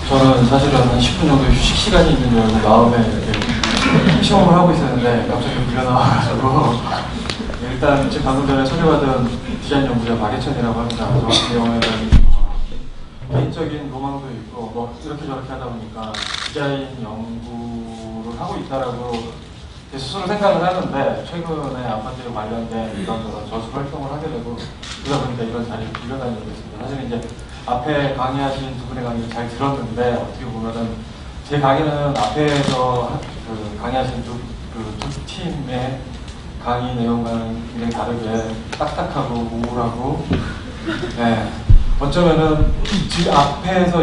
저는 사실은 한 10분 정도 휴식 시간이 있는 줄 알고 마음에 이렇게 시험을 하고 있었는데 갑자기 물려 나와가지고 일단 지금 방금 전에 소개받은 디자인 연구자 박예천이라고 합니다. 저 같은 경우에는 개인적인 로망도 있고 뭐 이렇게 저렇게 하다 보니까 디자인 연구를 하고 있다라고 제 스스로 생각을 하는데 최근에 아파트 관련된 이런저런 저술 활동을 하게 되고 그러다 보니까 이런 자리를 빌려다니게 됐습니다. 사실 이제 앞에 강의하신 두 분의 강의를 잘 들었는데 어떻게 보면은 제 강의는 앞에서 강의하신 두 팀의 강의 내용과는 굉장히 다르게 딱딱하고 우울하고 네. 어쩌면은 지금 앞에서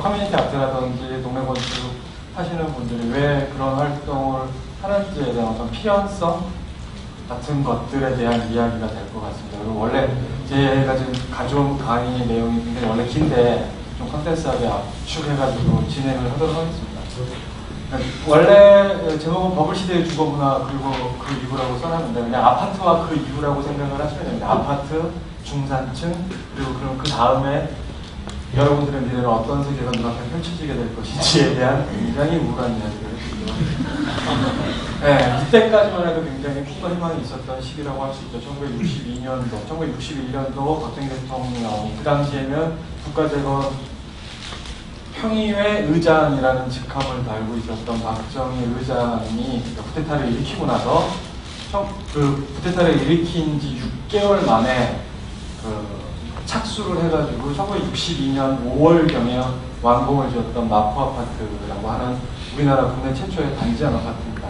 커뮤니티 아트라든지 동네 건축 하시는 분들이 왜 그런 활동을 하는지에 대한 어떤 필연성 같은 것들에 대한 이야기가 될 것 같습니다. 그리고 원래 제가 지금 가져온 강의 내용이 굉장히 원래 긴데 좀 컨텐츠하게 압축해가지고 진행을 하도록 하겠습니다. 원래 제목은 버블시대의 주거문화 그리고 그 이후라고 써놨는데 그냥 아파트와 그 이후라고 생각을 하시면 됩니다. 아파트, 중산층, 그리고 그럼 그 다음에 여러분들의 미래는 어떤 세계가 눈앞에 펼쳐지게 될 것인지에 대한 굉장히 우울한 이야기를 했습니다. 네, 이때까지만 해도 굉장히 꿈과 희망이 있었던 시기라고 할 수 있죠. 1962년도, 1961년도 박정희 대통령, 그 당시에는 국가재건 평의회 의장이라는 직함을 달고 있었던 박정희 의장이 쿠데타를 일으키고 나서 그 쿠데타를 일으킨 지 6개월 만에 착수를 해가지고 1962년 5월경에 완공을 지었던 마포 아파트라고 하는 우리나라 국내 최초의 단지형 아파트입니다.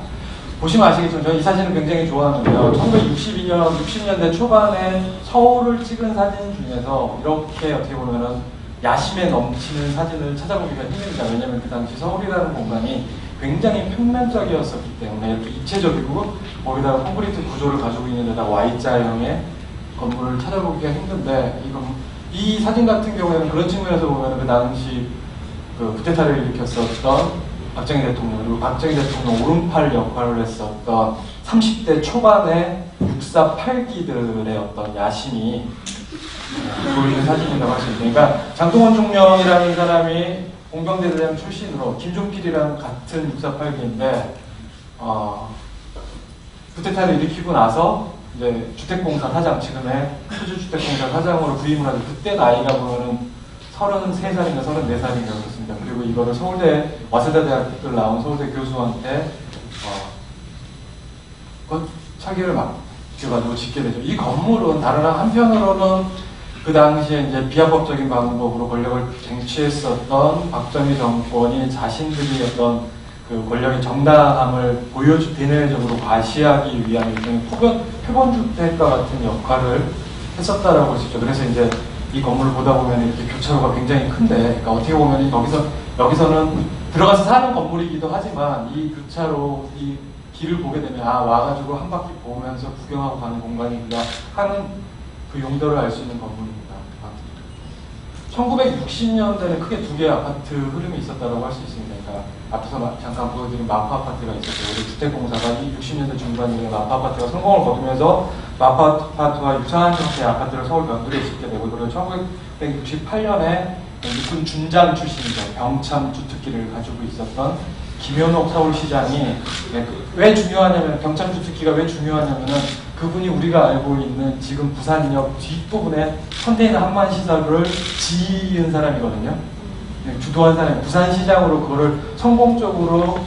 보시면 아시겠지만 저는 이 사진을 굉장히 좋아하는데요. 1962년, 60년대 초반에 서울을 찍은 사진 중에서 이렇게 어떻게 보면은 야심에 넘치는 사진을 찾아보기가 힘듭니다. 왜냐하면 그 당시 서울이라는 공간이 굉장히 평면적이었었기 때문에 이렇게 입체적이고 거기다가 콘크리트 구조를 가지고 있는 데다 Y자형의 건물을 찾아보기가 힘든데 이 사진 같은 경우에는 그런 측면에서 보면 그 당시 그 쿠데타를 일으켰었던 박정희 대통령 그리고 박정희 대통령 오른팔 역할을 했었던 30대 초반의 648기들의 어떤 야심이 보이는 사진이라고 할 수 있습니다. 그러니까 장동원 총령이라는 사람이 공병대대장 출신으로 김종필이랑 같은 648기인데 쿠데타를 일으키고 나서 이제 주택공사 사장, 지금의 수주주택공사 사장으로 부임을 하죠. 그때 나이가 보면은 33살인가 34살인가 그렇습니다. 그리고 이거를 서울대 와세다 대학을 나온 서울대 교수한테 차기를 맡겨가지고 짓게 되죠. 이 건물은 다른 한편으로는 그 당시에 이제 비합법적인 방법으로 권력을 쟁취했었던 박정희 정권이 자신들이 어떤 그 권력의 정당함을 대내적으로 과시하기 위한 일종의 표본주택과 같은 역할을 했었다라고 할 수 있죠. 그래서 이제 이 건물을 보다 보면 이렇게 교차로가 굉장히 큰데, 그러니까 어떻게 보면 여기서는 들어가서 사는 건물이기도 하지만 이 교차로, 이 길을 보게 되면 와가지고 한 바퀴 보면서 구경하고 가는 공간이구나 하는 그 용도를 알 수 있는 건물입니다. 1960년대는 크게 두 개의 아파트 흐름이 있었다고 할 수 있습니다. 그러니까 앞에서 잠깐 보여드린 마포 아파트가 있었고, 우리 주택공사가 60년대 중반에 마포 아파트가 성공을 거두면서 마포 아파트와 유사한 형태의 아파트를 서울 변두리에 짓게 되고, 그리고 1968년에 육군 준장 출신이죠. 병참 주특기를 가지고 있었던 김현옥 서울시장이 왜 중요하냐면, 병참 주특기가 왜 중요하냐면은 그분이 우리가 알고 있는 지금 부산역 뒷부분에 컨테이너 한만 시설을 지은 사람이거든요. 주도한 사람이 부산시장으로 그거를 성공적으로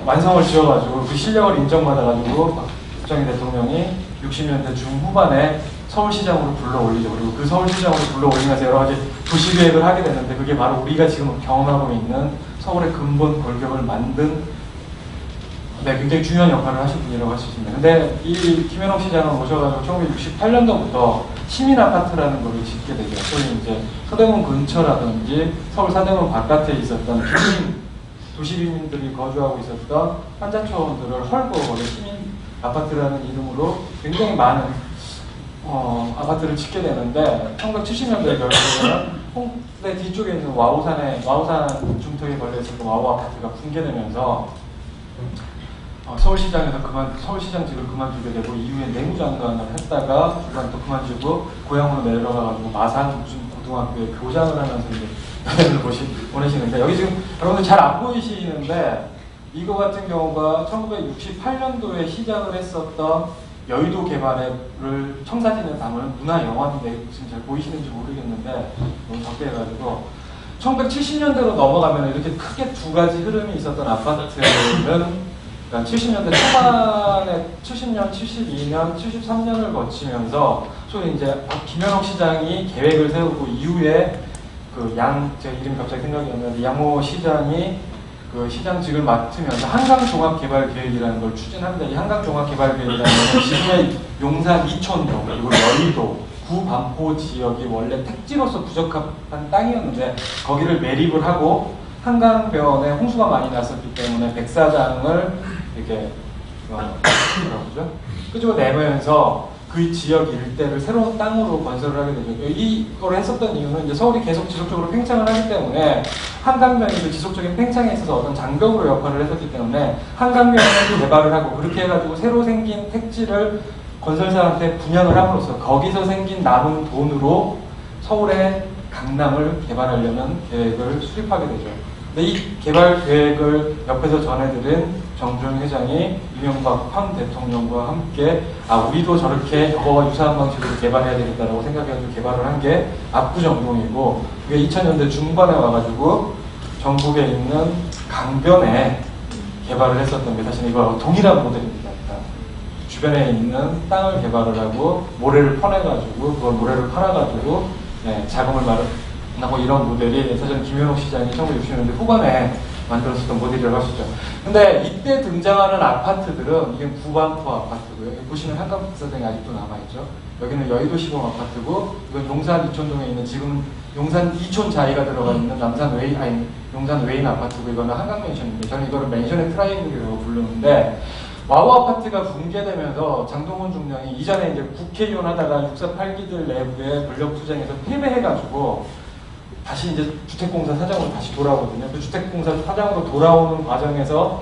완성을 지어가지고 그 실력을 인정받아가지고 박정희 대통령이 60년대 중후반에 서울시장으로 불러올리죠. 그리고 그 서울시장으로 불러올리면서 여러 가지 도시계획을 하게 되는데, 그게 바로 우리가 지금 경험하고 있는 서울의 근본 골격을 만든 굉장히 중요한 역할을 하신 분이라고 할 수 있습니다. 근데 이 김현옥 시장을 모셔가지고 1968년도부터 시민 아파트라는 것을 짓게 되죠. 소위 이제 서대문 근처라든지 서울 사대문 바깥에 있었던 도시민들이 거주하고 있었던 환자촌들을 헐고 시민 아파트라는 이름으로 굉장히 많은 아파트를 짓게 되는데, 1970년대에 결국에는 홍대 뒤쪽에 있는 와우산 중턱에 걸려 있었던 와우 아파트가 붕괴되면서 서울시장직을 그만두게 되고, 이후에 내무장관을 했다가 중간 또 그만두고 고향으로 내려가가지고 마산 무슨 고등학교에 교장을 하면서 이제 화면을 보내시는데 여기 지금 여러분들 잘 안 보이시는데 이거 같은 경우가 1968년도에 시작을 했었던 여의도 개발을 청사진에 담은 문화 영화인데 지금 잘 보이시는지 모르겠는데 너무 적게 해가지고 1970년대로 넘어가면 이렇게 크게 두 가지 흐름이 있었던 아파트는 그러니까 70년대 초반에 70년, 72년, 73년을 거치면서 소위 이제 김현옥 시장이 계획을 세우고 이후에 제 이름이 갑자기 생각이 안 나는데 양모 시장이 그 시장직을 맡으면서 한강종합개발계획이라는 걸 추진합니다. 이 한강종합개발계획이라는 건 지금의 용산 이촌동 그리고 여의도 구반포 지역이 원래 택지로서 부적합한 땅이었는데 거기를 매립을 하고 한강변에 홍수가 많이 났었기 때문에 백사장을 이렇게 끄집어내면서 그 지역 일대를 새로운 땅으로 건설을 하게 되죠. 이걸 했었던 이유는 이제 서울이 계속 지속적으로 팽창을 하기 때문에 한강변이 그 지속적인 팽창에 있어서 어떤 장벽으로 역할을 했었기 때문에 한강변을 개발을 하고 그렇게 해가지고 새로 생긴 택지를 건설사한테 분양을 함으로써 거기서 생긴 남은 돈으로 서울의 강남을 개발하려는 계획을 수립하게 되죠. 근데 이 개발 계획을 옆에서 전해드린 정주영 회장이 이명박 현 대통령과 함께 우리도 저렇게 저거와 유사한 방식으로 개발해야 되겠다라고 생각해가지고 개발을 한 게 압구정동이고 그게 2000년대 중반에 와가지고 전국에 있는 강변에 개발을 했었던 게 사실 이거 동일한 모델입니다. 주변에 있는 땅을 개발을 하고 모래를 퍼내가지고 그걸 모래를 팔아가지고 자금을 마련하고 이런 모델이 사실은 김현옥 시장이 1960년대 후반에 만들었었던 모델이라고 할 수 있죠. 근데 이때 등장하는 아파트들은 이게 구반포 아파트고요. 여기 보시면 한강백사장이 아직도 남아있죠. 여기는 여의도 시범 아파트고 이건 용산 이촌동에 있는 지금 용산 이촌 자리가 들어가 있는 용산 웨인 아파트고 이거는 한강맨션인데 저는 이거를 맨션의 트라이앵글이라고 부르는데 와우 아파트가 붕괴되면서 장동건 중령이 이전에 이제 국회의원 하다가 648기들 내부에 권력 투쟁에서 패배해가지고 다시 이제 주택공사 사장으로 다시 돌아오거든요. 그 주택공사 사장으로 돌아오는 과정에서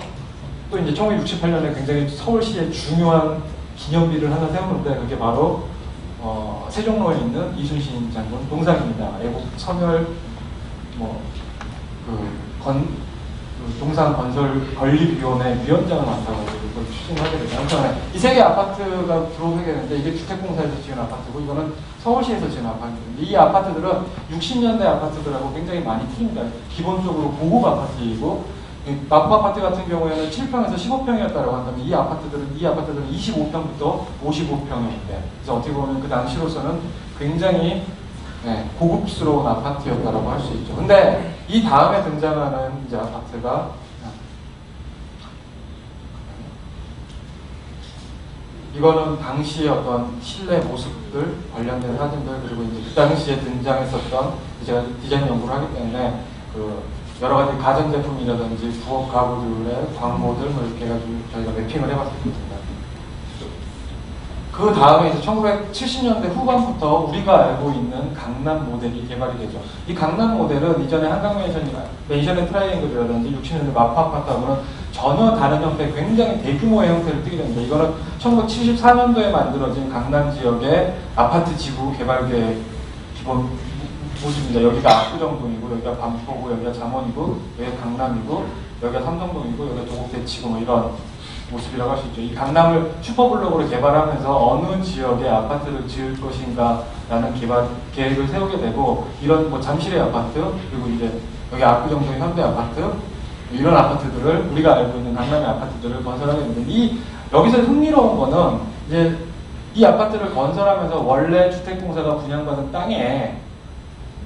또 이제 1968년에 굉장히 서울시의 중요한 기념비를 하나 세우는데 그게 바로 세종로에 있는 이순신 장군 동상입니다. 애국 서멸 동상 건설 건립위원회 위원장을 맡아가지고 그걸 추진하게 되죠. 아무튼 이 세 개 아파트가 들어오게 되는데 이게 주택공사에서 지은 아파트고 이거는 서울시에서 지은 아파트인데 이 아파트들은 60년대 아파트들하고 굉장히 많이 틀립니다. 기본적으로 고급 아파트이고 마포 아파트 같은 경우에는 7평에서 15평이었다고 한다면 이 아파트들은 25평부터 55평인데 그래서 어떻게 보면 그 당시로서는 굉장히 고급스러운 아파트였다고 할 수 있죠. 근데 이 다음에 등장하는 이제 아파트가 이거는 당시의 어떤 실내 모습들 관련된 사진들 그리고 이제 그 당시에 등장했었던 제가 디자인 연구를 하기 때문에 여러 가지 가전제품이라든지 부엌 가구들의 광고들 이렇게 해가지고 저희가 매핑을 해봤습니다. 그 다음에 이제 1970년대 후반부터 우리가 알고 있는 강남 모델이 개발이 되죠. 이 강남 모델은 이전에 맨션의 트라이앵글이라든지 60년대 마포 아파트하고는 전혀 다른 형태, 굉장히 대규모의 형태를 띠게 됩니다. 이거는 1974년도에 만들어진 강남 지역의 아파트 지구 개발 계획 기본 모습입니다. 여기가 압구정동이고, 여기가 반포고, 여기가 잠원이고, 여기가 강남이고, 여기가 삼성동이고, 여기가 도곡대치고 이런 모습이라고 할 수 있죠. 이 강남을 슈퍼블록으로 개발하면서 어느 지역에 아파트를 지을 것인가라는 계획을 세우게 되고 이런 잠실의 아파트 그리고 이제 여기 압구정동의 현대 아파트 이런 아파트들을 우리가 알고 있는 강남의 아파트들을 건설하게 되는데 여기서 흥미로운 거는 이제 이 아파트를 건설하면서 원래 주택공사가 분양받은 땅에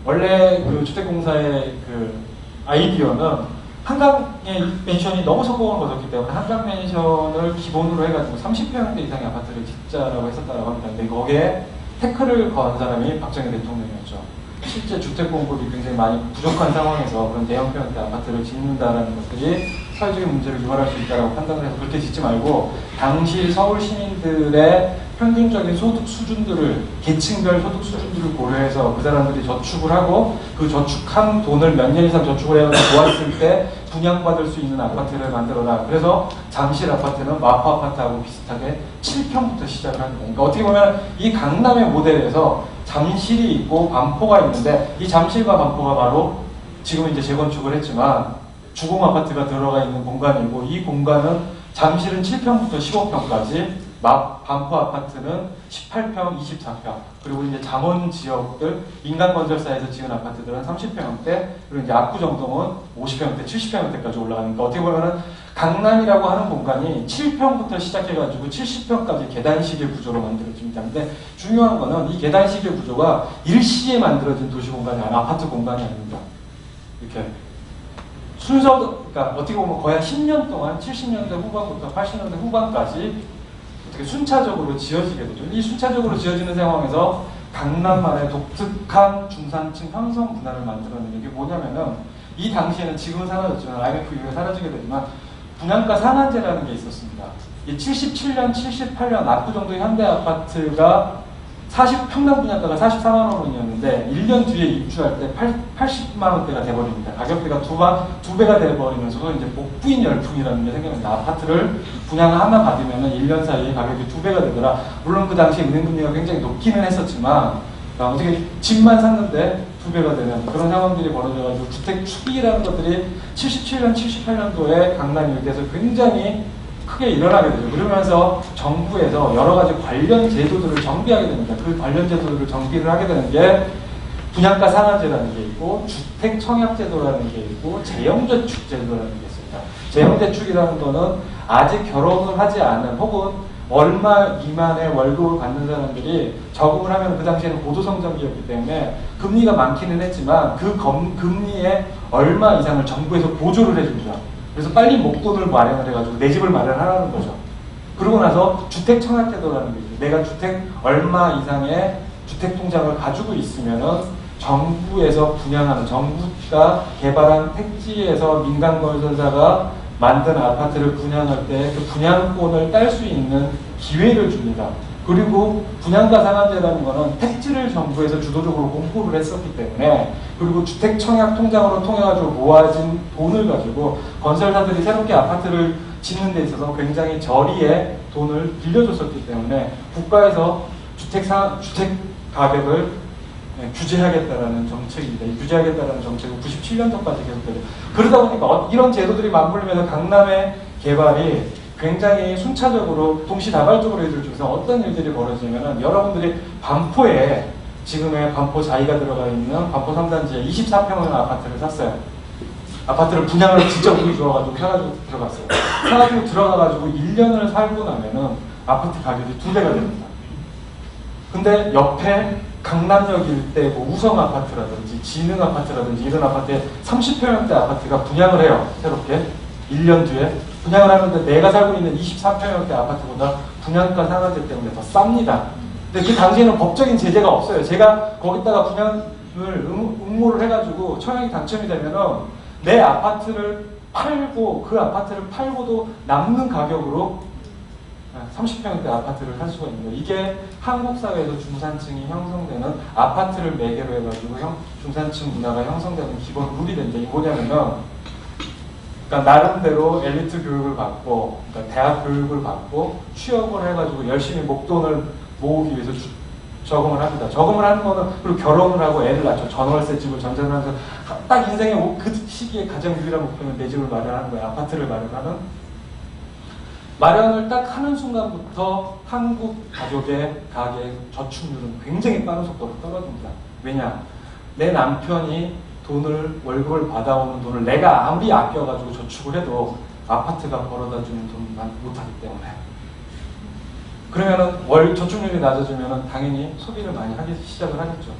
원래 그 주택공사의 그 아이디어는 한강의 맨션이 너무 성공을 거뒀기 때문에 한강 맨션을 기본으로 해가지고 30평대 이상의 아파트를 짓자라고 했었다고 합니다. 근데 거기에 태클을 건 사람이 박정희 대통령이었죠. 실제 주택 공급이 굉장히 많이 부족한 상황에서 그런 대형평대 아파트를 짓는다라는 것들이 사회적인 문제를 유발할 수 있다고 판단을 해서 그렇게 짓지 말고 당시 서울 시민들의 평균적인 소득 수준들을 계층별 소득 수준들을 고려해서 그 사람들이 저축을 하고 그 저축한 돈을 몇 년 이상 저축을 해서 모았을 때 분양받을 수 있는 아파트를 만들어라. 그래서 잠실 아파트는 마포 아파트하고 비슷하게 7평부터 시작을 합니다. 그러니까 어떻게 보면 이 강남의 모델에서 잠실이 있고 반포가 있는데 이 잠실과 반포가 바로 지금은 이제 재건축을 했지만 주공 아파트가 들어가 있는 공간이고, 이 공간은 잠실은 7평부터 15평까지, 반포 아파트는 18평, 24평, 그리고 이제 잠원 지역들, 민간건설사에서 지은 아파트들은 30평대, 그리고 이제 압구정동은 50평대, 70평대까지 올라가니까 어떻게 보면은 강남이라고 하는 공간이 7평부터 시작해가지고 70평까지 계단식의 구조로 만들어집니다. 근데 중요한 거는 이 계단식의 구조가 일시에 만들어진 도시 공간이 아니라 아파트 공간이 아닙니다. 이렇게 순서, 그러니까 어떻게 보면 거의 한 10년 동안 70년대 후반부터 80년대 후반까지 어떻게 순차적으로 지어지게 되죠. 이 순차적으로 지어지는 상황에서 강남만의 독특한 중산층 형성 문화를 만들어내는 게 뭐냐면은, 이 당시에는 지금은 사라졌지만 IMF 이후에 사라지게 되지만 분양가 상한제라는 게 있었습니다. 이 77년, 78년 압구정동 현대 아파트가 평당 분양가가 44만 원이었는데 1년 뒤에 입주할 때 80만 원대가 돼버립니다. 가격대가 두 배가 돼버리면서 이제 복부인 열풍이라는 게 생깁니다. 아파트를 분양 하나 받으면 1년 사이에 가격이 2배가 되더라. 물론 그 당시에 은행금리가 굉장히 높기는 했었지만 어떻게 집만 샀는데 2배가 되는 그런 상황들이 벌어져가지고 주택 추기라는 것들이 77년, 78년도에 강남 일대에서 굉장히 크게 일어나게 되죠. 그러면서 정부에서 여러 가지 관련 제도들을 정비하게 됩니다. 그 관련 제도들을 정비를 하게 되는 게 분양가 상한제라는 게 있고, 주택 청약 제도라는 게 있고, 재형저축 제도라는 게 있습니다. 재형저축이라는 거는 아직 결혼을 하지 않은 혹은 얼마 미만의 월급을 받는 사람들이 저금을 하면, 그 당시에는 고도성장기였기 때문에 금리가 많기는 했지만 그 금리의 얼마 이상을 정부에서 보조를 해줍니다. 그래서 빨리 목돈을 마련을 해가지고 내 집을 마련하라는 거죠. 그러고 나서 주택 청약제도라는 게 있어요. 내가 주택 얼마 이상의 주택 통장을 가지고 있으면은 정부에서 분양하는, 정부가 개발한 택지에서 민간건설사가 만든 아파트를 분양할 때 그 분양권을 딸 수 있는 기회를 줍니다. 그리고 분양가 상한제라는 거는 택지를 정부에서 주도적으로 공포를 했었기 때문에, 그리고 주택 청약 통장으로 통해가지고 모아진 돈을 가지고 건설사들이 새롭게 아파트를 짓는 데 있어서 굉장히 저리에 돈을 빌려줬었기 때문에 국가에서 주택 가격을 규제하겠다라는 정책입니다. 이 규제하겠다라는 정책은 97년도까지 계속되죠. 그러다 보니까 이런 제도들이 맞물리면서 강남의 개발이 굉장히 순차적으로 동시다발적으로 이들 중에서 어떤 일들이 벌어지냐면은, 여러분들이 반포에, 지금의 반포 자이가 들어가 있는 반포 3단지에 24평의 아파트를 샀어요. 아파트를 분양을 직접 우리 줘가지고 사가지고 들어갔어요. 사가지고 들어가가지고 1년을 살고 나면은 아파트 가격이 2배가 됩니다. 근데 옆에 강남역 일대 뭐 우성 아파트라든지 진흥 아파트라든지 이런 아파트에 30평대 아파트가 분양을 해요. 새롭게 1년 뒤에 분양을 하는데 내가 살고 있는 24평대 아파트보다 분양가 상한제 때문에 더 쌉니다. 근데 그 당시에는 법적인 제재가 없어요. 제가 거기다가 분양을 응모를 해가지고 청약이 당첨이 되면은 내 아파트를 팔고, 그 아파트를 팔고도 남는 가격으로 30평대 아파트를 살 수가 있는 거예요. 이게 한국 사회에서 중산층이 형성되는, 아파트를 매개로 해가지고 중산층 문화가 형성되는 기본 룰이 된다. 이게 뭐냐면은, 그러니까 나름대로 엘리트 교육을 받고, 그러니까 대학 교육을 받고 취업을 해가지고 열심히 목돈을 모으기 위해서 저금을 합니다. 저금을 하는 거는, 그리고 결혼을 하고 애를 낳죠. 전월세 집을 전세를 하면서 딱 인생의 그 시기에 가장 유일한 목표는 내 집을 마련하는 거예요. 아파트를 마련하는. 마련을 딱 하는 순간부터 한국 가족의 가계 저축률은 굉장히 빠른 속도로 떨어집니다. 왜냐? 내 남편이 월급을 받아오는 돈을 내가 아무리 아껴가지고 저축을 해도 아파트가 벌어다주는 돈만 못하기 때문에. 그러면은 저축률이 낮아지면은 당연히 소비를 많이 하기 시작을 하겠죠.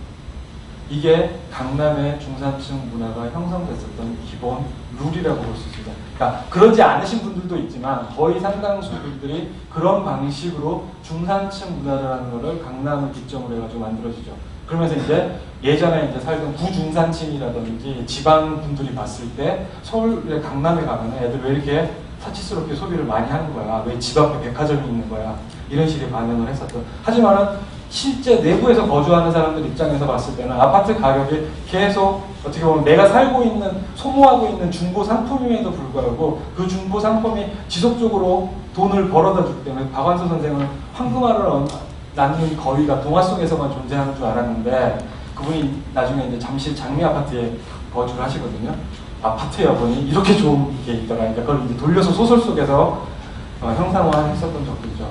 이게 강남의 중산층 문화가 형성됐었던 기본 룰이라고 볼 수 있습니다. 그러니까 그러지 않으신 분들도 있지만 거의 상당수 분들이 그런 방식으로 중산층 문화라는 것을 강남을 기점으로 해가지고 만들어지죠. 그러면서 이제 예전에 이제 살던 구중산층이라든지 지방 분들이 봤을 때 서울의 강남에 가면 애들 왜 이렇게 사치스럽게 소비를 많이 하는 거야? 왜 집 앞에 백화점이 있는 거야? 이런 식의 반응을 했었던. 하지만은 실제 내부에서 거주하는 사람들 입장에서 봤을 때는 아파트 가격이 계속 어떻게 보면 내가 살고 있는, 소모하고 있는 중고 상품임에도 불구하고 그 중고 상품이 지속적으로 돈을 벌어다 주기 때문에 박완서 선생은 황금알을 낳는 거위가 동화 속에서만 존재하는 줄 알았는데, 그분이 나중에 이제 잠실 장미 아파트에 거주를 하시거든요. 아파트야 보니 이렇게 좋은 게 있더라. 그러니까 그걸 이제 돌려서 소설 속에서 형상화했었던 적도 있죠.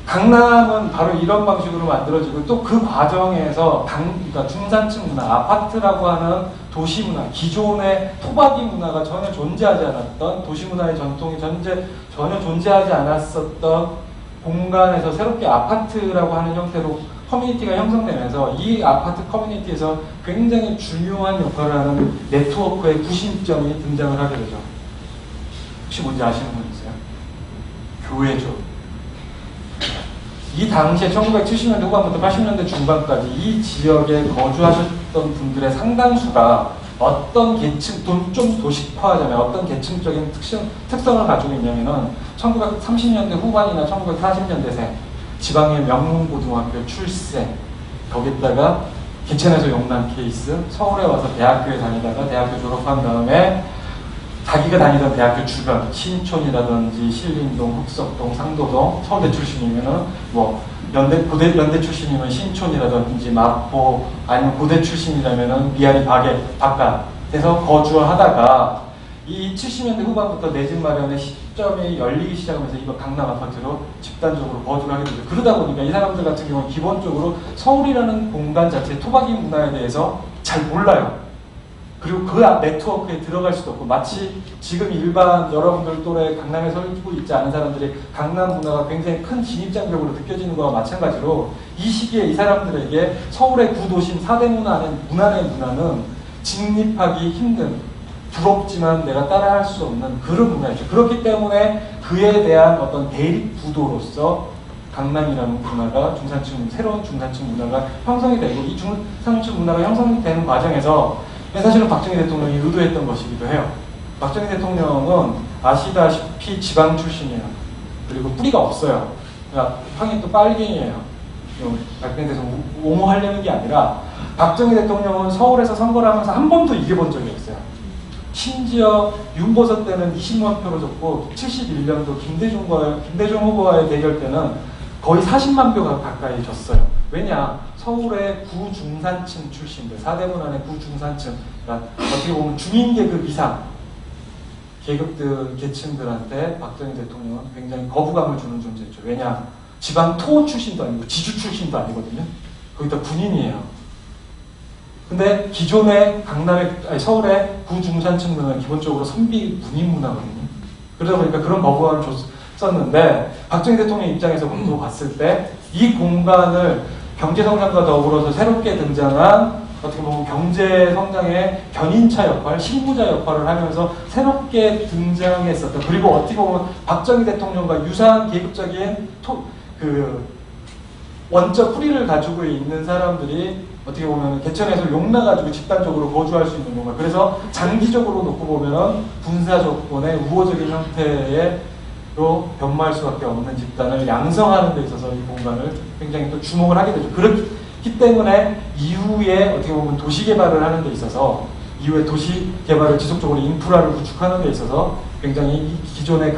강남은 바로 이런 방식으로 만들어지고 또 그 과정에서 그러니까 중산층 문화, 아파트라고 하는 도시 문화, 기존의 토박이 문화가 전혀 존재하지 않았던 도시 문화의 전통이 전혀 존재하지 않았었던 공간에서 새롭게 아파트라고 하는 형태로 커뮤니티가 형성되면서 이 아파트 커뮤니티에서 굉장히 중요한 역할을 하는 네트워크의 구심점이 등장을 하게 되죠. 혹시 뭔지 아시는 분 있어요? 교회죠. 이 당시에 1970년대 후반부터 80년대 중반까지 이 지역에 거주하셨던 분들의 상당수가 어떤 계층, 좀 도식화하자면 어떤 계층적인 특성을 가지고 있냐면은 1930년대 후반이나 1940년대생 지방의 명문고등학교 출생, 거기다가 기천에서 용난 케이스, 서울에 와서 대학교에 다니다가 대학교 졸업한 다음에 자기가 다니던 대학교 주변, 신촌이라든지 신림동, 흑석동, 상도동, 서울대 출신이면은 뭐 연대 출신이면 신촌이라든지 마포, 아니면 고대 출신이라면은 미아리 바깥에서 거주하다가 이 70년대 후반부터 내 집 마련의 시점이 열리기 시작하면서 이거 강남 아파트로 집단적으로 거주를 하게 되죠. 그러다 보니까 이 사람들 같은 경우는 기본적으로 서울이라는 공간 자체 토박이 문화에 대해서 잘 몰라요. 그리고 그 네트워크에 들어갈 수도 없고, 마치 지금 일반 여러분들 또래 강남에 살고 있지 않은 사람들이 강남 문화가 굉장히 큰 진입장벽으로 느껴지는 거와 마찬가지로 이 시기에 이 사람들에게 서울의 구도심 4대 문화는 진입하기 힘든, 부럽지만 내가 따라할 수 없는 그런 문화이죠. 그렇기 때문에 그에 대한 어떤 대립 구도로서 강남이라는 문화가 새로운 중산층 문화가 형성이 되고, 이 중산층 문화가 형성이 되는 과정에서 사실은 박정희 대통령이 의도했던 것이기도 해요. 박정희 대통령은 아시다시피 지방 출신이에요. 그리고 뿌리가 없어요. 그러니까 형이 또 빨갱이에요. 박정희 대통령 옹호하려는 게 아니라 박정희 대통령은 서울에서 선거를 하면서 한 번도 이겨본 적이 없어요. 심지어 윤보선 때는 20만 표로 졌고 71년도 김대중 후보와의 대결 때는 거의 40만 표 가까이 졌어요. 왜냐? 서울의 구중산층 출신들, 4대 문안의 구중산층, 그러니까 어떻게 보면 중인계급 이상 계층들한테 박정희 대통령은 굉장히 거부감을 주는 존재였죠. 왜냐? 지방 토 출신도 아니고 지주 출신도 아니거든요. 거기다 군인이에요. 근데 기존의 서울의 구중산층 문화는 기본적으로 선비 군인 문화거든요. 그러다 보니까 그런 거부감을 줬었는데, 박정희 대통령 입장에서 봤을 때 이 공간을 경제성장과 더불어서 새롭게 등장한 어떻게 보면 경제성장의 견인차 역할, 실무자 역할을 하면서 새롭게 등장했었던, 그리고 어떻게 보면 박정희 대통령과 유사한 계급적인 원적 뿌리를 가지고 있는 사람들이 어떻게 보면 개천에서 용나가지고 집단적으로 거주할 수 있는 공간. 그래서 장기적으로 놓고 보면 군사 조건의 우호적인 형태로 변모할 수밖에 없는 집단을 양성하는 데 있어서 이 공간을 굉장히 또 주목을 하게 되죠. 그렇기 때문에 이후에 어떻게 보면 도시 개발을 하는 데 있어서, 이후에 도시 개발을 지속적으로 인프라를 구축하는 데 있어서 굉장히 기존의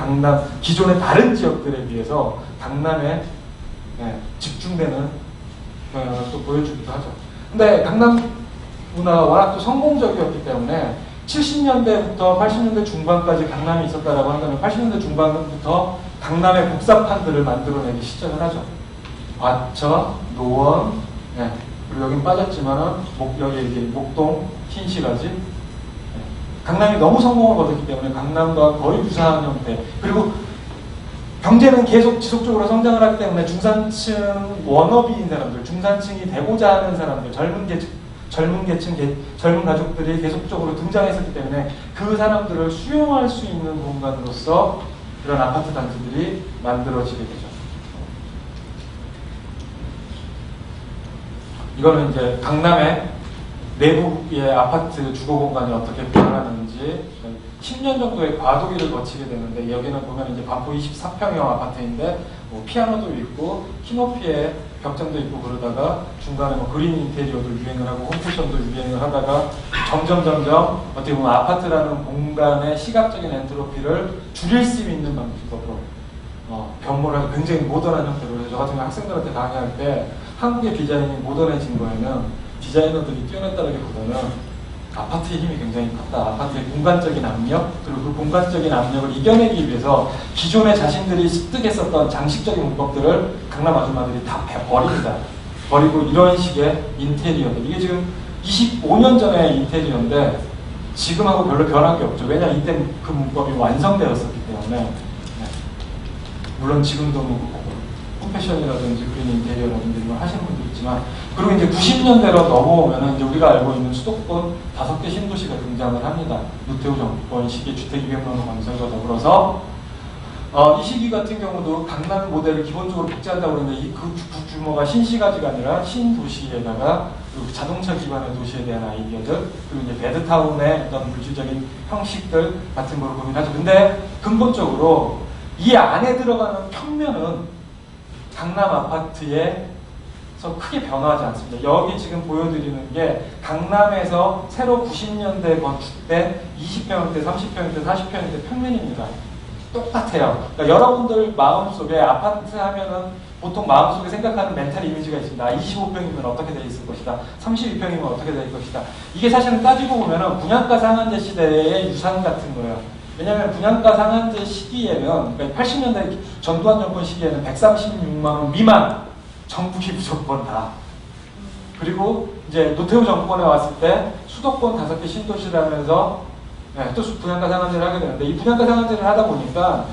다른 지역들에 비해서 강남에 집중되는 경향을 또 보여주기도 하죠. 근데 강남 문화가 워낙 또 성공적이었기 때문에 70년대부터 80년대 중반까지 강남이 있었다라고 한다면 80년대 중반부터 강남의 복사판들을 만들어내기 시작을 하죠. 과천, 노원, 그리고 여긴 빠졌지만은 여기 목동, 흰시가지. 강남이 너무 성공을 거뒀기 때문에 강남과 거의 유사한 형태. 그리고 경제는 계속 지속적으로 성장을 하기 때문에 중산층 워너비인 사람들, 중산층이 되고자 하는 사람들, 젊은 가족들이 계속적으로 등장했었기 때문에 그 사람들을 수용할 수 있는 공간으로서 이런 아파트 단지들이 만들어지게 되죠. 이거는 이제 강남의 내부의 아파트 주거 공간이 어떻게 변하는지 10년 정도의 과도기를 거치게 되는데, 여기는 보면 이제 반포 24평형 아파트인데 뭐 피아노도 있고 키높이에 벽장도 있고, 그러다가 중간에 뭐 그린 인테리어도 유행을 하고 홈쿠션도 유행을 하다가 점점 어떻게 보면 아파트라는 공간의 시각적인 엔트로피를 줄일 수 있는 방식으로 변모를 하고 굉장히 모던한 형태로. 저 같은 경우 학생들한테 강의할 때 한국의 디자인이 모던해진 거에는 디자이너들이 뛰어났다기보다는 아파트의 힘이 굉장히 컸다. 아파트의 공간적인 압력, 그리고 그 공간적인 압력을 이겨내기 위해서 기존에 자신들이 습득했었던 장식적인 문법들을 강남 아줌마들이 다 버립니다. 버리고 이런 식의 인테리어들. 이게 지금 25년 전의 인테리어인데 지금하고 별로 변한 게 없죠. 왜냐 이때 그 문법이 완성되었었기 때문에. 네. 물론 지금도 뭐 홈패션이라든지 그린 인테리어라든지 이런 걸 하시는 분도 있지만, 그리고 이제 90년대로 넘어오면은 이제 우리가 알고 있는 수도권 5개 신도시가 등장을 합니다. 노태우 정권 시기 주택 200만 호 건설과 더불어서 이 시기 같은 경우도 강남 모델을 기본적으로 복제한다고 그러는데 그 규모가 신시가지가 아니라 신도시에다가 그리고 자동차 기반의 도시에 대한 아이디어들, 그리고 이제 베드타운의 어떤 물질적인 형식들 같은 걸 고민하죠. 근데 근본적으로 이 안에 들어가는 평면은 강남 아파트에서 크게 변화하지 않습니다. 여기 지금 보여드리는 게 강남에서 새로 90년대 건축된 20평형대, 30평형대, 40평형대 평면입니다. 똑같아요. 그러니까 여러분들 마음속에 아파트 하면은 보통 마음속에 생각하는 멘탈 이미지가 있습니다. 25평이면 어떻게 돼 있을 것이다. 32평이면 어떻게 될 것이다. 이게 사실은 따지고 보면은 분양가 상한제 시대의 유산 같은 거예요. 왜냐하면 분양가 상한제 시기에는, 그러니까 80년대 전두환 정권 시기에는 136만 원 미만 정부기 무조건 다. 그리고 이제 노태우 정권에 왔을 때 수도권 5개 신도시라면서 또 분양가 상한제를 하게 되는데, 이 분양가 상한제를 하다 보니까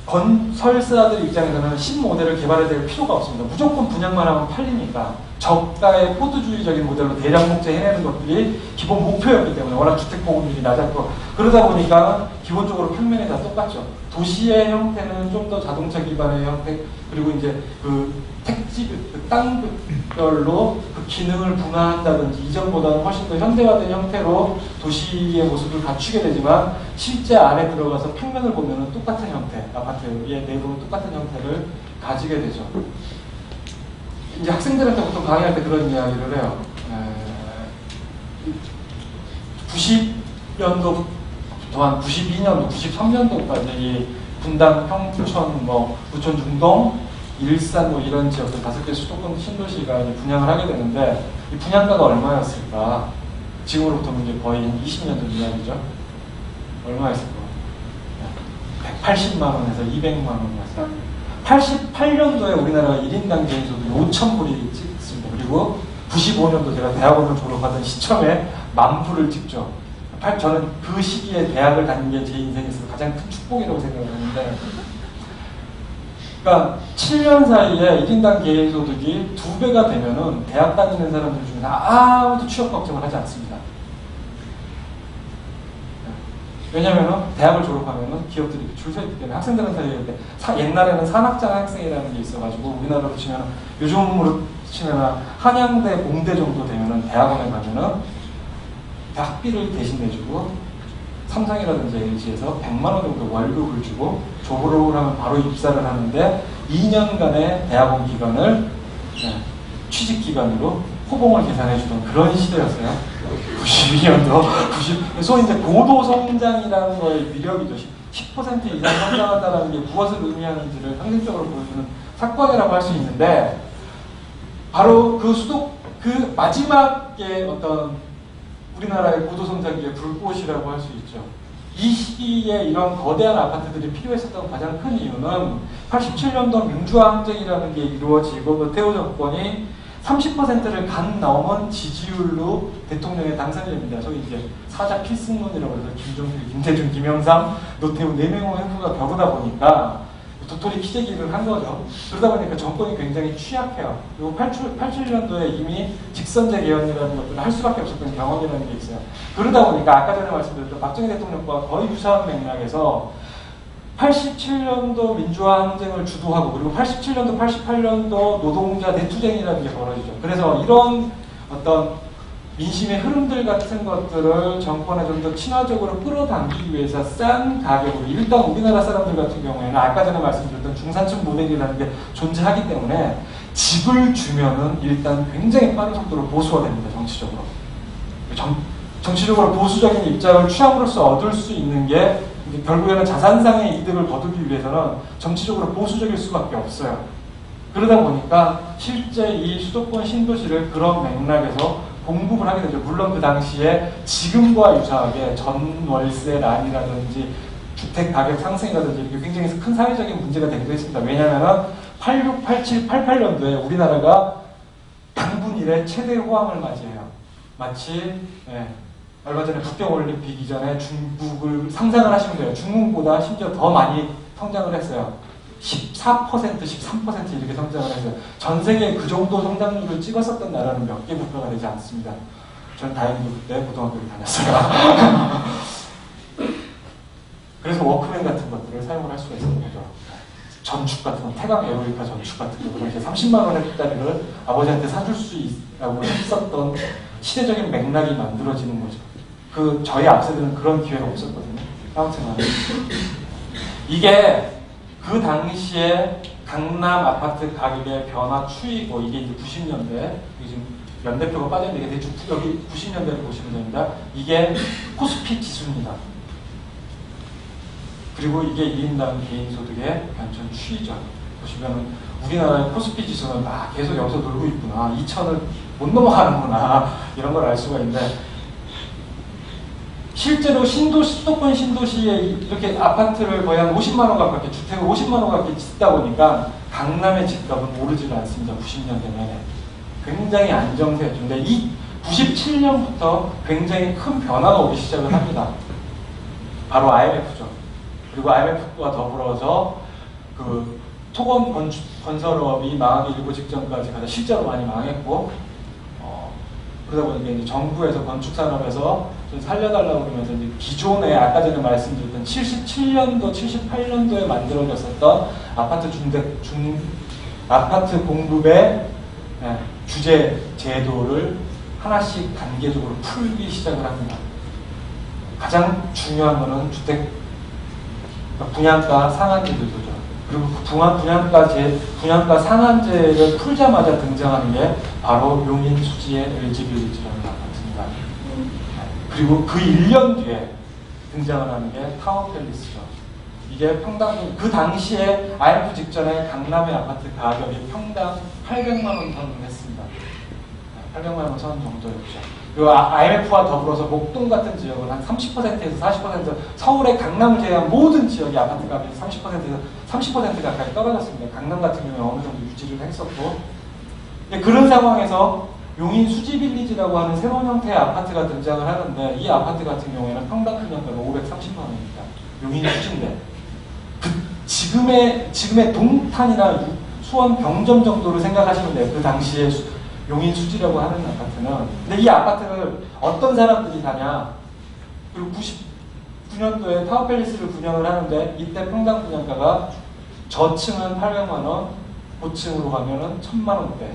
건설사들 입장에서는 신모델을 개발해야 될 필요가 없습니다. 무조건 분양만 하면 팔리니까 저가의 포드주의적인 모델로 대량 복제 해내는 것들이 기본 목표였기 때문에, 워낙 주택 보급률이 낮았고, 그러다 보니까 기본적으로 평면이 다 똑같죠. 도시의 형태는 좀 더 자동차 기반의 형태, 그리고 이제 그 택지, 그 땅별로 그 기능을 분화한다든지 이전보다는 훨씬 더 현대화된 형태로 도시의 모습을 갖추게 되지만, 실제 안에 들어가서 평면을 보면은 똑같은 형태, 아파트의 내부는 똑같은 형태를 가지게 되죠. 이제 학생들한테 보통 강의할 때 그런 이야기를 해요. 90년도 또한 92년도, 93년도까지 이 분당, 평촌, 부천 중동, 일산 이런 지역들 5개 수도권 신도시가 이제 분양을 하게 되는데, 이 분양가가 얼마였을까? 지금으로부터 이제 거의 20년 전 이야기죠. 얼마였을 거예요? 180만 원에서 200만 원이었어요. 88년도에 우리나라가 1인당 개인소득이 5,000불이 찍습니다. 그리고 95년도 제가 대학원을 졸업하던 시점에 10,000불을 찍죠. 저는 그 시기에 대학을 다닌 게 제 인생에서 가장 큰 축복이라고 생각을 하는데, 그러니까 7년 사이에 1인당 개인소득이 2배가 되면은 대학 다니는 사람들 중에 아무도 취업 걱정을 하지 않습니다. 왜냐면은 대학을 졸업하면은 기업들이 줄 서 있기 때문에. 학생들한테 얘기할 때 옛날에는 산학장 학생이라는 게 있어가지고, 우리나라로 치면 요즘으로 치면 한양대, 공대 정도 되면은 대학원에 가면은 학비를 대신 내주고 삼성이라든지 LG에서 100만 원 정도 월급을 주고 졸업을 하면 바로 입사를 하는데, 2년간의 대학원 기간을 취직 기간으로 호봉을 계산해주던 그런 시대였어요. 92년도, 소위 이제 고도 성장이라는 거의 위력이죠. 10% 이상 성장한다는 게 무엇을 의미하는지를 상징적으로 보여주는 사건이라고 할 수 있는데, 바로 그 마지막에 어떤 우리나라의 고도 성장기의 불꽃이라고 할 수 있죠. 이 시기에 이런 거대한 아파트들이 필요했었던 가장 큰 이유는 87년도 민주화 항쟁이라는 게 이루어지고, 노태우 정권이 30%를 간 넘은 지지율로 대통령에 당선이 됩니다. 소위 이제 사자 필승론이라고 해서 김종필, 김대중, 김영삼, 노태우 4명의 행보가 벼르다 보니까 도토리 키재기를 한 거죠. 그러다 보니까 정권이 굉장히 취약해요. 그리고 87년도에 이미 직선제 개헌이라는 것들을 할 수밖에 없었던 경험이라는 게 있어요. 그러다 보니까 아까 전에 말씀드렸던 박정희 대통령과 거의 유사한 맥락에서 87년도 민주화 항쟁을 주도하고, 그리고 87년도, 88년도 노동자 대투쟁이라는 게 벌어지죠. 그래서 이런 어떤 민심의 흐름들 같은 것들을 정권에 좀 더 친화적으로 끌어당기기 위해서 싼 가격으로, 일단 우리나라 사람들 같은 경우에는 아까 전에 말씀드렸던 중산층 모델이라는 게 존재하기 때문에 집을 주면은 일단 굉장히 빠른 속도로 보수화 됩니다. 정치적으로. 정치적으로 보수적인 입장을 취함으로써 얻을 수 있는 게, 결국에는 자산상의 이득을 거두기 위해서는 정치적으로 보수적일 수밖에 없어요. 그러다 보니까 실제 이 수도권 신도시를 그런 맥락에서 공급을 하게 되죠. 물론 그 당시에 지금과 유사하게 전월세난이라든지 주택 가격 상승이라든지 이렇게 굉장히 큰 사회적인 문제가 되기도 했습니다. 왜냐하면 86, 87, 88년도에 우리나라가 당분 이래 최대 호황을 맞이해요. 마치 얼마 전에 북경올림픽 이전에 중국을 상상을 하시면 돼요. 중국보다 심지어 더 많이 성장을 했어요. 14%, 13% 이렇게 성장을 했어요. 전 세계에 그 정도 성장률을 찍었었던 나라는 몇 개 국가가 되지 않습니다. 전 다행히도 그때 고등학교를 다녔어요. 그래서 워크맨 같은 것들을 사용을 할 수가 있었던 거죠. 전축 같은 거, 태강 에어로이카 전축 같은 거, 이제 30만 원 헥타리를 아버지한테 사줄 수 있다고 했었던 시대적인 맥락이 만들어지는 거죠. 저희 앞세대는 그런 기회가 없었거든요. 아무튼 이게 그 당시에 강남 아파트 가격의 변화 추이고, 이게 이제 90년대, 지금 연대표가 빠졌는데, 이게 대충 여기 90년대를 보시면 됩니다. 이게 코스피 지수입니다. 그리고 이게 2인당 개인소득의 변천 추이죠. 보시면 우리나라의 코스피 지수는 계속 여기서 놀고 있구나, 2천을 못 넘어가는구나, 이런 걸 알 수가 있는데, 실제로 수도권 신도시에 이렇게 아파트를 거의 한 50만 원 가깝게, 주택을 50만 원 가깝게 짓다 보니까 강남의 집값은 오르지를 않습니다. 90년대 내내. 굉장히 안정세였죠. 근데 이 97년부터 굉장히 큰 변화가 오기 시작을 합니다. 바로 IMF죠. 그리고 IMF와 더불어서 그 토건 건설업이 망하기 일보 직전까지 가장 실제로 많이 망했고, 그러다 보니까 이제 정부에서 건축산업에서 좀 살려달라고 그러면서 이제 기존에 아까 전에 말씀드렸던 77년도, 78년도에 만들어졌었던 아파트 공급의 규제 제도를 하나씩 단계적으로 풀기 시작을 합니다. 가장 중요한 것은 주택 분양가 상한제도죠. 그리고 분양가 상한제를 풀자마자 등장하는 게 바로 용인 수지의 LG빌리지라는 아파트입니다. 그리고 그 1년 뒤에 등장을 하는 게 타워팰리스죠. 이게 평당, 그 당시에 IMF 직전에 강남의 아파트 가격이 평당 800만 원 선을 했습니다. 800만 원 선 정도였죠. 그리고 IMF와 더불어서 목동 같은 지역은 한 30%에서 40%, 서울의 강남을 제외한 모든 지역의 아파트 가격이 30%에서 30% 가까이 떨어졌습니다. 강남 같은 경우는 어느 정도 유지를 했었고, 그런 상황에서 용인 수지빌리지라고 하는 새로운 형태의 아파트가 등장을 하는데, 이 아파트 같은 경우에는 평당 분양가가 530만 원입니다. 용인 수지인데, 지금의 동탄이나 수원 병점 정도를 생각하시면 돼요. 그 당시에 용인 수지라고 하는 아파트는. 근데 이 아파트를 어떤 사람들이 사냐? 그리고 99년도에 타워팰리스를 분양을 하는데, 이때 평당 분양가가 저층은 800만 원, 고층으로 가면은 1000만 원대.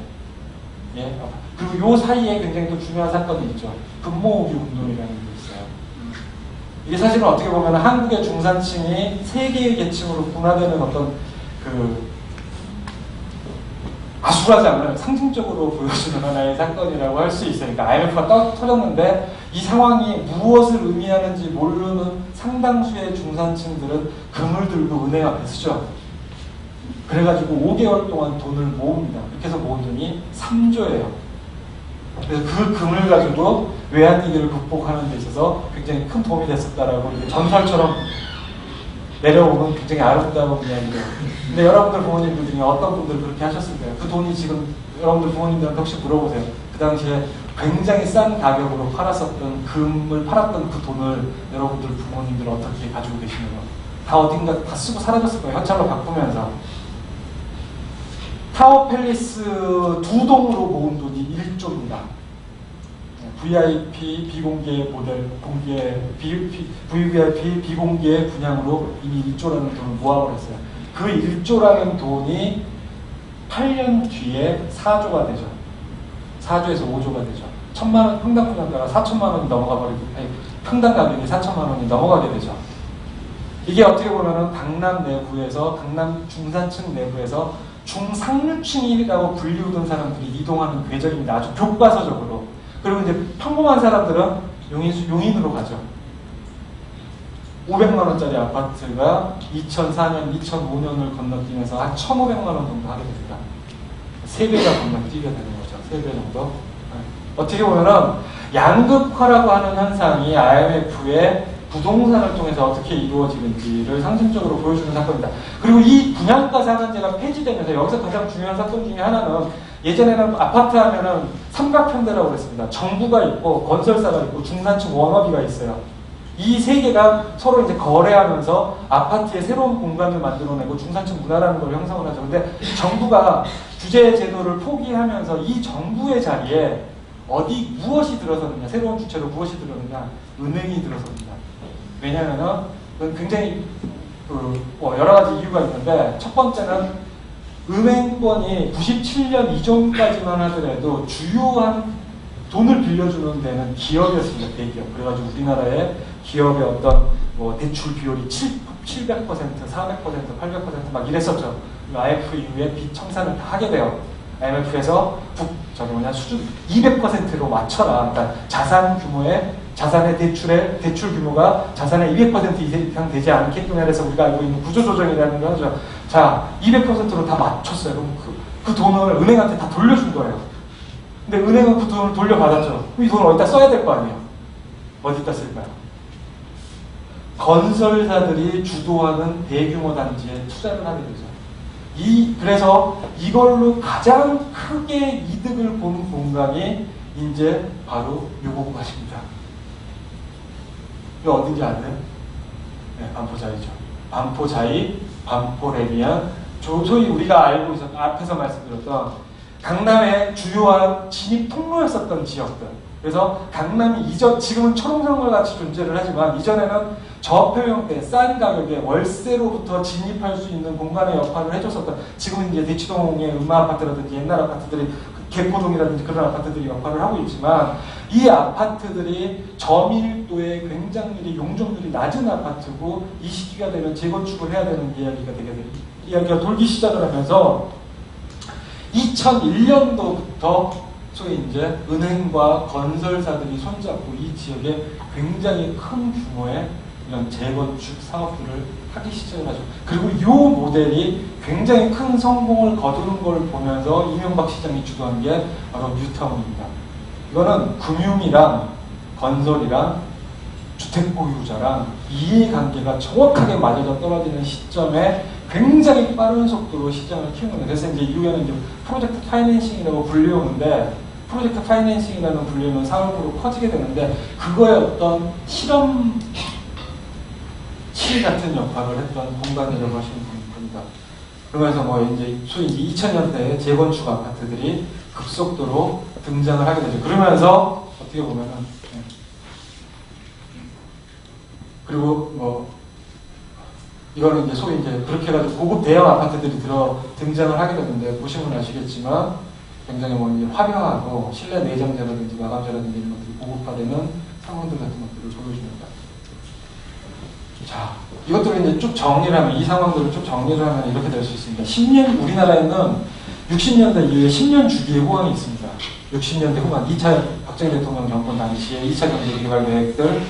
예. 그리고 요 사이에 굉장히 또 중요한 사건이 있죠. 금모으기 운동이라는 게 있어요. 이게 사실은 어떻게 보면 한국의 중산층이 세 개의 계층으로 분화되는 어떤 아수라지 않는 상징적으로 보여주는 하나의 사건이라고 할 수 있어요. 그러니까 IMF가 터졌는데 이 상황이 무엇을 의미하는지 모르는 상당수의 중산층들은 금을 들고 은행 앞에 서죠. 그래가지고 5개월 동안 돈을 모읍니다. 그렇게 해서 모은 돈이 3조예요. 그래서 그 금을 가지고 외환위기를 극복하는 데 있어서 굉장히 큰 도움이 됐었다라고 전설처럼 내려오는 굉장히 아름다운 이야기죠. 근데 여러분들 부모님들 중에 어떤 분들 그렇게 하셨을까요? 그 돈이 지금 여러분들 부모님들한테 혹시 물어보세요. 그 당시에 굉장히 싼 가격으로 금을 팔았던 그 돈을 여러분들 부모님들 어떻게 가지고 계시는가? 다 어딘가 다 쓰고 사라졌을 거예요. 현찰로 바꾸면서. 타워팰리스 2동으로 모은 돈이 1조입니다. VIP 비공개 모델, VVIP 비공개 분양으로 이미 1조라는 돈을 모아버렸어요. 그 1조라는 돈이 8년 뒤에 4조가 되죠. 4조에서 5조가 되죠. 1000만 원, 평당 분양가가 4천만 원이 넘어가 버리고, 평당 가격이 4천만 원이 넘어가게 되죠. 이게 어떻게 보면은 강남 내부에서, 강남 중산층 내부에서 중상류층이라고 불리우던 사람들이 이동하는 궤적입니다. 아주 교과서적으로. 그리고 이제 평범한 사람들은 용인으로 가죠. 500만 원짜리 아파트가 2004년, 2005년을 건너뛰면서 한 1,500만 원 정도 하게 됩니다. 3배가 건너뛰게 되는 거죠. 3배 정도. 어떻게 보면은 양극화라고 하는 현상이 IMF의 부동산을 통해서 어떻게 이루어지는지를 상징적으로 보여주는 사건입니다. 그리고 이 분양가 상한제가 폐지되면서 여기서 가장 중요한 사건 중에 하나는 예전에는 아파트 하면은 삼각형대라고 그랬습니다. 정부가 있고 건설사가 있고 중산층 워너비가 있어요. 이 세 개가 서로 이제 거래하면서 아파트에 새로운 공간을 만들어내고 중산층 문화라는 걸 형성을 하죠. 근데 정부가 규제 제도를 포기하면서 이 정부의 자리에 무엇이 들어서느냐, 새로운 주체로 무엇이 들어서느냐, 은행이 들어섭니다. 왜냐하면은 굉장히 여러 가지 이유가 있는데, 첫 번째는 은행권이 97년 이전까지만 하더라도 주요한 돈을 빌려주는 데는 기업이었습니다. 대기업. 그래가지고 우리나라의 기업의 어떤 대출 비율이 700%, 400%, 800% 막 이랬었죠. IMF 이후에 빚 청산을 다 하게 돼요. IMF에서 수준 200%로 맞춰라. 그러니까 자산의 대출 규모가 자산의 200% 이상 되지 않게끔 해서 우리가 알고 있는 구조조정이라는 걸 하죠. 자, 200%로 다 맞췄어요. 그럼 그 돈을 은행한테 다 돌려준 거예요. 근데 은행은 그 돈을 돌려받았죠. 이 돈을 어디다 써야 될 거 아니에요. 어디다 쓸까요? 건설사들이 주도하는 대규모 단지에 투자를 하게 되죠. 그래서 이걸로 가장 크게 이득을 보는 공간이 이제 바로 요공간입니다. 이거 어딘지 아세요? 네, 반포자이죠. 반포자이, 반포레미안, 소위 우리가 알고 있었던, 앞에서 말씀드렸던 강남의 주요한 진입 통로였었던 지역들. 그래서 강남이 지금은 초롱성과 같이 존재를 하지만 이전에는 저평형대 싼 가격에 월세로부터 진입할 수 있는 공간의 역할을 해줬었던, 지금은 이제 대치동의 음마아파트라든지 옛날 아파트들이 개포동이라든지 그런 아파트들이 역할을 하고 있지만, 이 아파트들이 저밀도의 굉장히 용적률이 낮은 아파트고 이 시기가 되면 재건축을 해야 되는 이야기가 돌기 시작을 하면서 2001년도부터 소위 이제 은행과 건설사들이 손잡고 이 지역에 굉장히 큰 규모의 이런 재건축 사업들을 하기 시작을 하죠. 그리고 이 모델이 굉장히 큰 성공을 거두는 걸 보면서 이명박 시장이 주도한 게 바로 뉴타운입니다. 이거는 금융이랑 건설이랑 주택보유자랑 이해관계가 정확하게 맞아져 떨어지는 시점에 굉장히 빠른 속도로 시장을 키우는 거예요. 그래서 이제 이후에는 이제 프로젝트 파이낸싱이라고 불리우는데, 프로젝트 파이낸싱이라는 불리우는 사업으로 커지게 되는데, 그거의 어떤 실험 실 같은 역할을 했던 공간이라고 하시면 됩니다. 그러면서 이제 소위 2000년대에 재건축 아파트들이 급속도로 등장을 하게 되죠. 그러면서 어떻게 보면은 그리고 이거는 이제 소위 이제 그렇게 해가지고 고급 대형 아파트들이 등장을 하게 되는데, 보시면 아시겠지만 굉장히 이제 화려하고 실내 내장재라든지 마감재라든지 이런 것들이 고급화되는 상황들 같은 것들을 보여줍니다. 자, 이것들을 이제 쭉 정리를 하면, 이 상황들을 쭉 정리를 하면 이렇게 될 수 있습니다. 우리나라에는 60년대 이후에 10년 주기의 호황이 있습니다. 60년대 후반 2차 박정희 대통령 정권 당시에 2차 경제개발 계획들을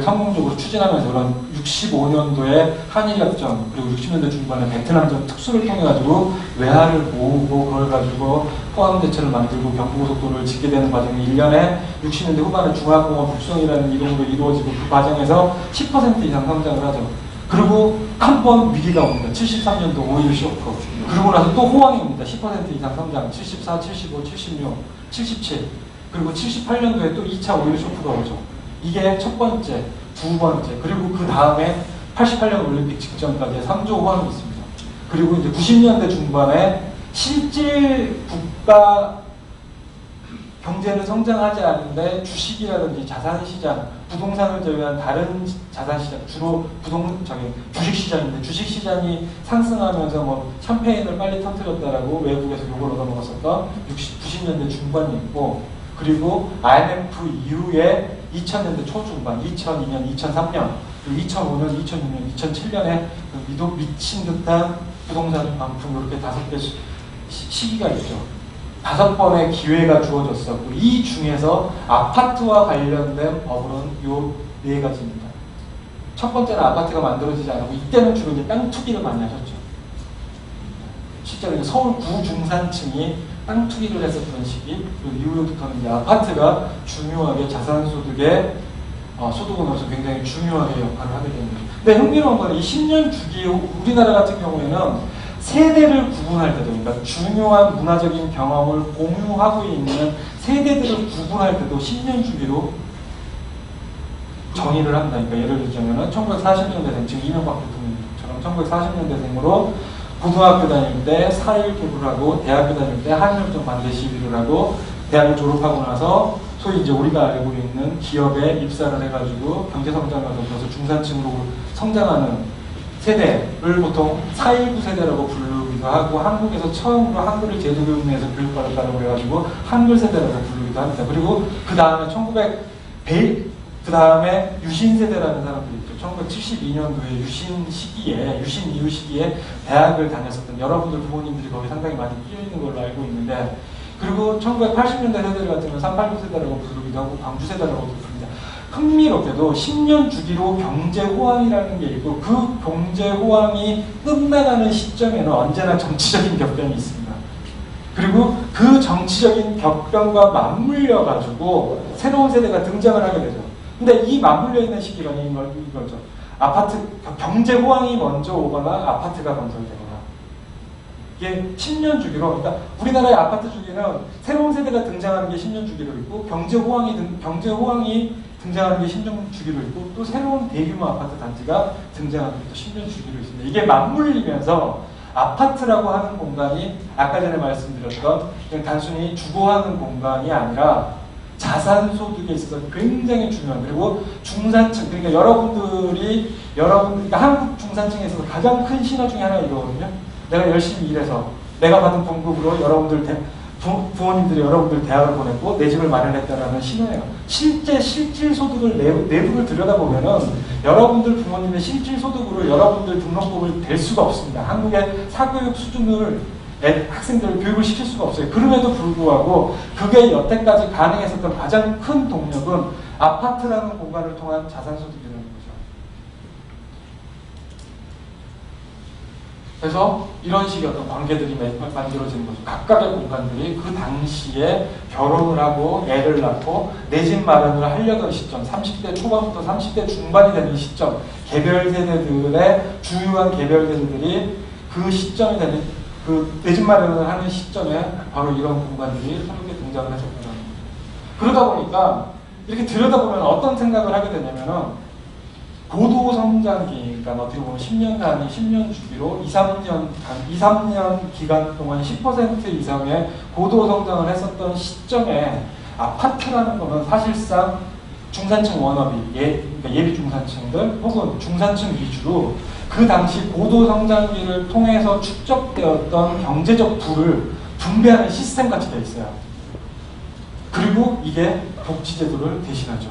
성공적으로 추진하면서 그런 65년도에 한일협정, 그리고 60년대 중반에 베트남전 특수를 통해 가지고 외화를 모으고 그걸 가지고 포항제철을 만들고 경부고속도로를 짓게 되는 과정이 1년에 60년대 후반에 중화공업 북송이라는 이름으로 이루어지고, 그 과정에서 10% 이상 성장을 하죠. 그리고 한 번 위기가 옵니다. 73년도 5.1 쇼크. 그러고 나서 또 호황입니다. 10% 이상 성장. 74, 75, 76, 77. 그리고 78년도에 또 2차 5.1 쇼크가 오죠. 이게 첫 번째, 두 번째, 그리고 그 다음에 88년 올림픽 직전까지 3조 호황이 있습니다. 그리고 이제 90년대 중반에 실질 국가 경제는 성장하지 않는데 주식이라든지 자산시장, 부동산을 제외한 다른 자산시장, 주로 주식시장인데, 주식시장이 상승하면서 샴페인을 빨리 터뜨렸다라고 외국에서 욕을 얻어먹었었던 90년대 중반이 있고, 그리고 IMF 이후에 2000년대 초중반, 2002년, 2003년, 그리고 2005년, 2006년, 2007년에 미친 듯한 부동산 반풍, 이렇게 5개 시기가 있죠. 5번의 기회가 주어졌었고, 이 중에서 아파트와 관련된 법은 요 4가지입니다. 첫 번째는 아파트가 만들어지지 않고, 이때는 주로 이제 땅 투기를 많이 하셨죠. 실제로 이제 서울 구중산층이 땅 투기를 했었던 시기, 그 이후부터는 이제 아파트가 중요하게 자산소득의 소득원으로서 굉장히 중요하게 역할을 하게 되는 거죠. 근데 흥미로운 건 이 10년 주기, 우리나라 같은 경우에는 세대를 구분할 때도, 그러니까 중요한 문화적인 경험을 공유하고 있는 세대들을 구분할 때도 10년 주기로 정의를 한다. 그러니까 예를 들자면은 1940년대생, 지금 이명박 대통령처럼 1940년대생으로 고등학교 다닐 때 4.1 기부를 하고, 대학교 다닐 때 한일협정 반대 시위를 하고, 대학을 졸업하고 나서 소위 이제 우리가 알고 있는 기업에 입사를 해가지고 경제성장을 거쳐서 중산층으로 성장하는 세대를 보통 4.19 세대라고 부르기도 하고, 한국에서 처음으로 한글을 제도교육내에서 교육받았다고 해가지고 한글 세대라고 부르기도 합니다. 그리고 그 다음에 그 다음에 유신 세대라는 사람들이 있죠. 1972년도에 유신 이후 시기에 대학을 다녔었던 여러분들 부모님들이 거기 상당히 많이 끼어 있는 걸로 알고 있는데, 그리고 1980년대 세대를 같으면 389 세대라고 부르기도 하고 광주 세대라고 부릅니다. 흥미롭게도 10년 주기로 경제 호황이라는 게 있고, 그 경제 호황이 끝나가는 시점에는 언제나 정치적인 격변이 있습니다. 그리고 그 정치적인 격변과 맞물려 가지고 새로운 세대가 등장을 하게 되죠. 근데 이 맞물려 있는 시기가 이거죠. 경제 호황이 먼저 오거나 아파트가 먼저 되거나. 이게 10년 주기로, 그러니까 우리나라의 아파트 주기는 새로운 세대가 등장하는 게 10년 주기로 있고, 경제 호황이 등장하는 게 10년 주기로 있고, 또 새로운 대규모 아파트 단지가 등장하는 게 또 10년 주기로 있습니다. 이게 맞물리면서 아파트라고 하는 공간이 아까 전에 말씀드렸던 그냥 단순히 주거하는 공간이 아니라 자산소득에 있어서 굉장히 중요한, 그리고 중산층, 그러니까 그러니까 한국 중산층에 있어서 가장 큰 신화 중에 하나가 이거거든요. 내가 열심히 일해서 내가 받은 봉급으로 부모님들이 여러분들 대학을 보냈고 내 집을 마련했다라는 신호예요. 실질 소득을 내부를 들여다보면은 여러분들 부모님의 실질 소득으로 여러분들 등록금을 댈 수가 없습니다. 한국의 사교육 수준을 학생들을 교육을 시킬 수가 없어요. 그럼에도 불구하고 그게 여태까지 가능했었던 가장 큰 동력은 아파트라는 공간을 통한 자산소득이라는 거죠. 그래서 이런 식의 어떤 관계들이 만들어지는 거죠. 각각의 공간들이 그 당시에 결혼을 하고 애를 낳고 내 집 마련을 하려던 시점, 30대 초반부터 30대 중반이 되는 시점, 주요한 개별 세대들이 그 시점이 되는 내 집 마련을 하는 시점에 바로 이런 공간들이 새롭게 등장을 했었다는 거죠. 그러다 보니까 이렇게 들여다보면 어떤 생각을 하게 되냐면은 고도 성장기, 그러니까 어떻게 보면 10년 단위, 10년 주기로 2, 3년 기간 동안 10% 이상의 고도 성장을 했었던 시점에 아파트라는 거는 사실상 중산층 워너비, 그러니까 예비 중산층들 혹은 중산층 위주로 그 당시 고도 성장기를 통해서 축적되었던 경제적 부를 분배하는 시스템 같이 되어 있어요. 그리고 이게 복지제도를 대신하죠.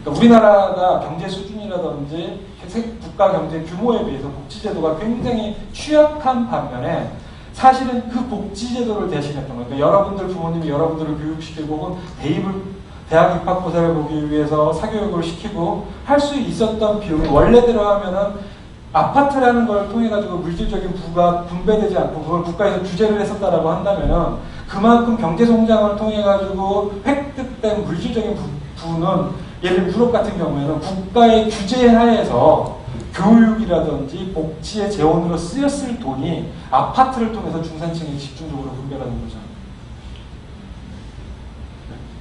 그러니까 우리나라가 경제 수준이라든지 국가 경제 규모에 비해서 복지제도가 굉장히 취약한 반면에 사실은 그 복지제도를 대신했던 거예요. 그러니까 여러분들 부모님이 여러분들을 교육시키고 혹은 대학 입학고사를 보기 위해서 사교육을 시키고 할 수 있었던 비용이 원래대로 하면은 아파트라는 걸 통해 가지고 물질적인 부가 분배되지 않고 그걸 국가에서 규제를 했었다라고 한다면은 그만큼 경제 성장을 통해 가지고 획득된 물질적인 부는 예를 들어 유럽 같은 경우에는 국가의 규제 하에서 교육이라든지 복지의 재원으로 쓰였을 돈이 아파트를 통해서 중산층에 집중적으로 분배가 된 거죠.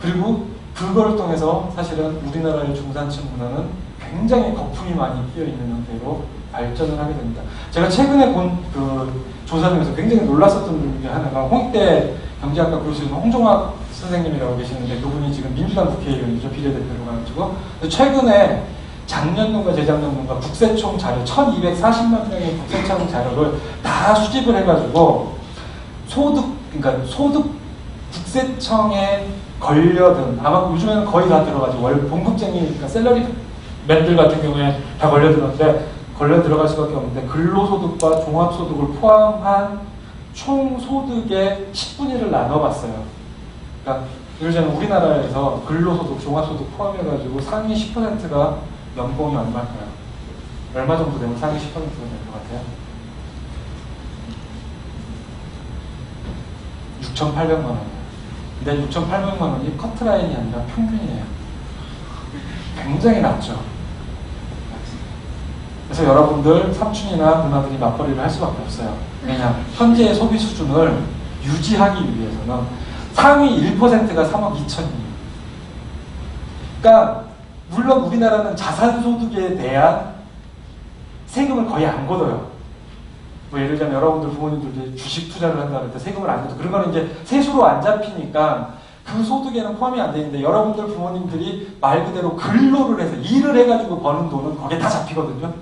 그리고 그걸 통해서 사실은 우리나라의 중산층 문화는 굉장히 거품이 많이 끼어있는 형태로 발전을 하게 됩니다. 제가 최근에 본 그 조사 중에서 굉장히 놀랐었던 분 중에 하나가 홍익대 경제학과 교수인 홍종학 선생님이라고 계시는데 그분이 지금 민주당 국회의원이죠. 비례대표로 가지고 최근에 작년도인가 재작년도인가 국세청 자료 1240만 명의 국세청 자료를 다 수집을 해가지고 그러니까 소득 국세청에 걸려든 아마 요즘에는 거의 다 들어가죠. 봉급쟁이, 그러니까 셀러리맨들 같은 경우에 다 걸려 들어갈 수밖에 없는데 근로소득과 종합소득을 포함한 총 소득의 10분의 1을 나눠봤어요. 그러니까 예를 들면 우리나라에서 근로소득, 종합소득 포함해가지고 상위 10%가 연봉이 얼마일까요? 얼마 정도 되면 상위 10%가 될 것 같아요? 6,800만 원이에요. 근데 6,800만 원이 커트라인이 아니라 평균이에요. 굉장히 낮죠. 그래서 여러분들 삼촌이나 누나들이 맞벌이를 할 수밖에 없어요. 왜냐, 현재의 소비 수준을 유지하기 위해서는 상위 1%가 3억 2천이에요. 그러니까 물론 우리나라는 자산소득에 대한 세금을 거의 안 걷어요. 뭐 예를 들면 여러분들 부모님들 주식 투자를 한다 그럴 때 세금을 안 걷어. 그런 거는 이제 세수로 안 잡히니까 그 소득에는 포함이 안 되는데, 여러분들 부모님들이 말 그대로 근로를 해서 일을 해가지고 버는 돈은 거기에 다 잡히거든요.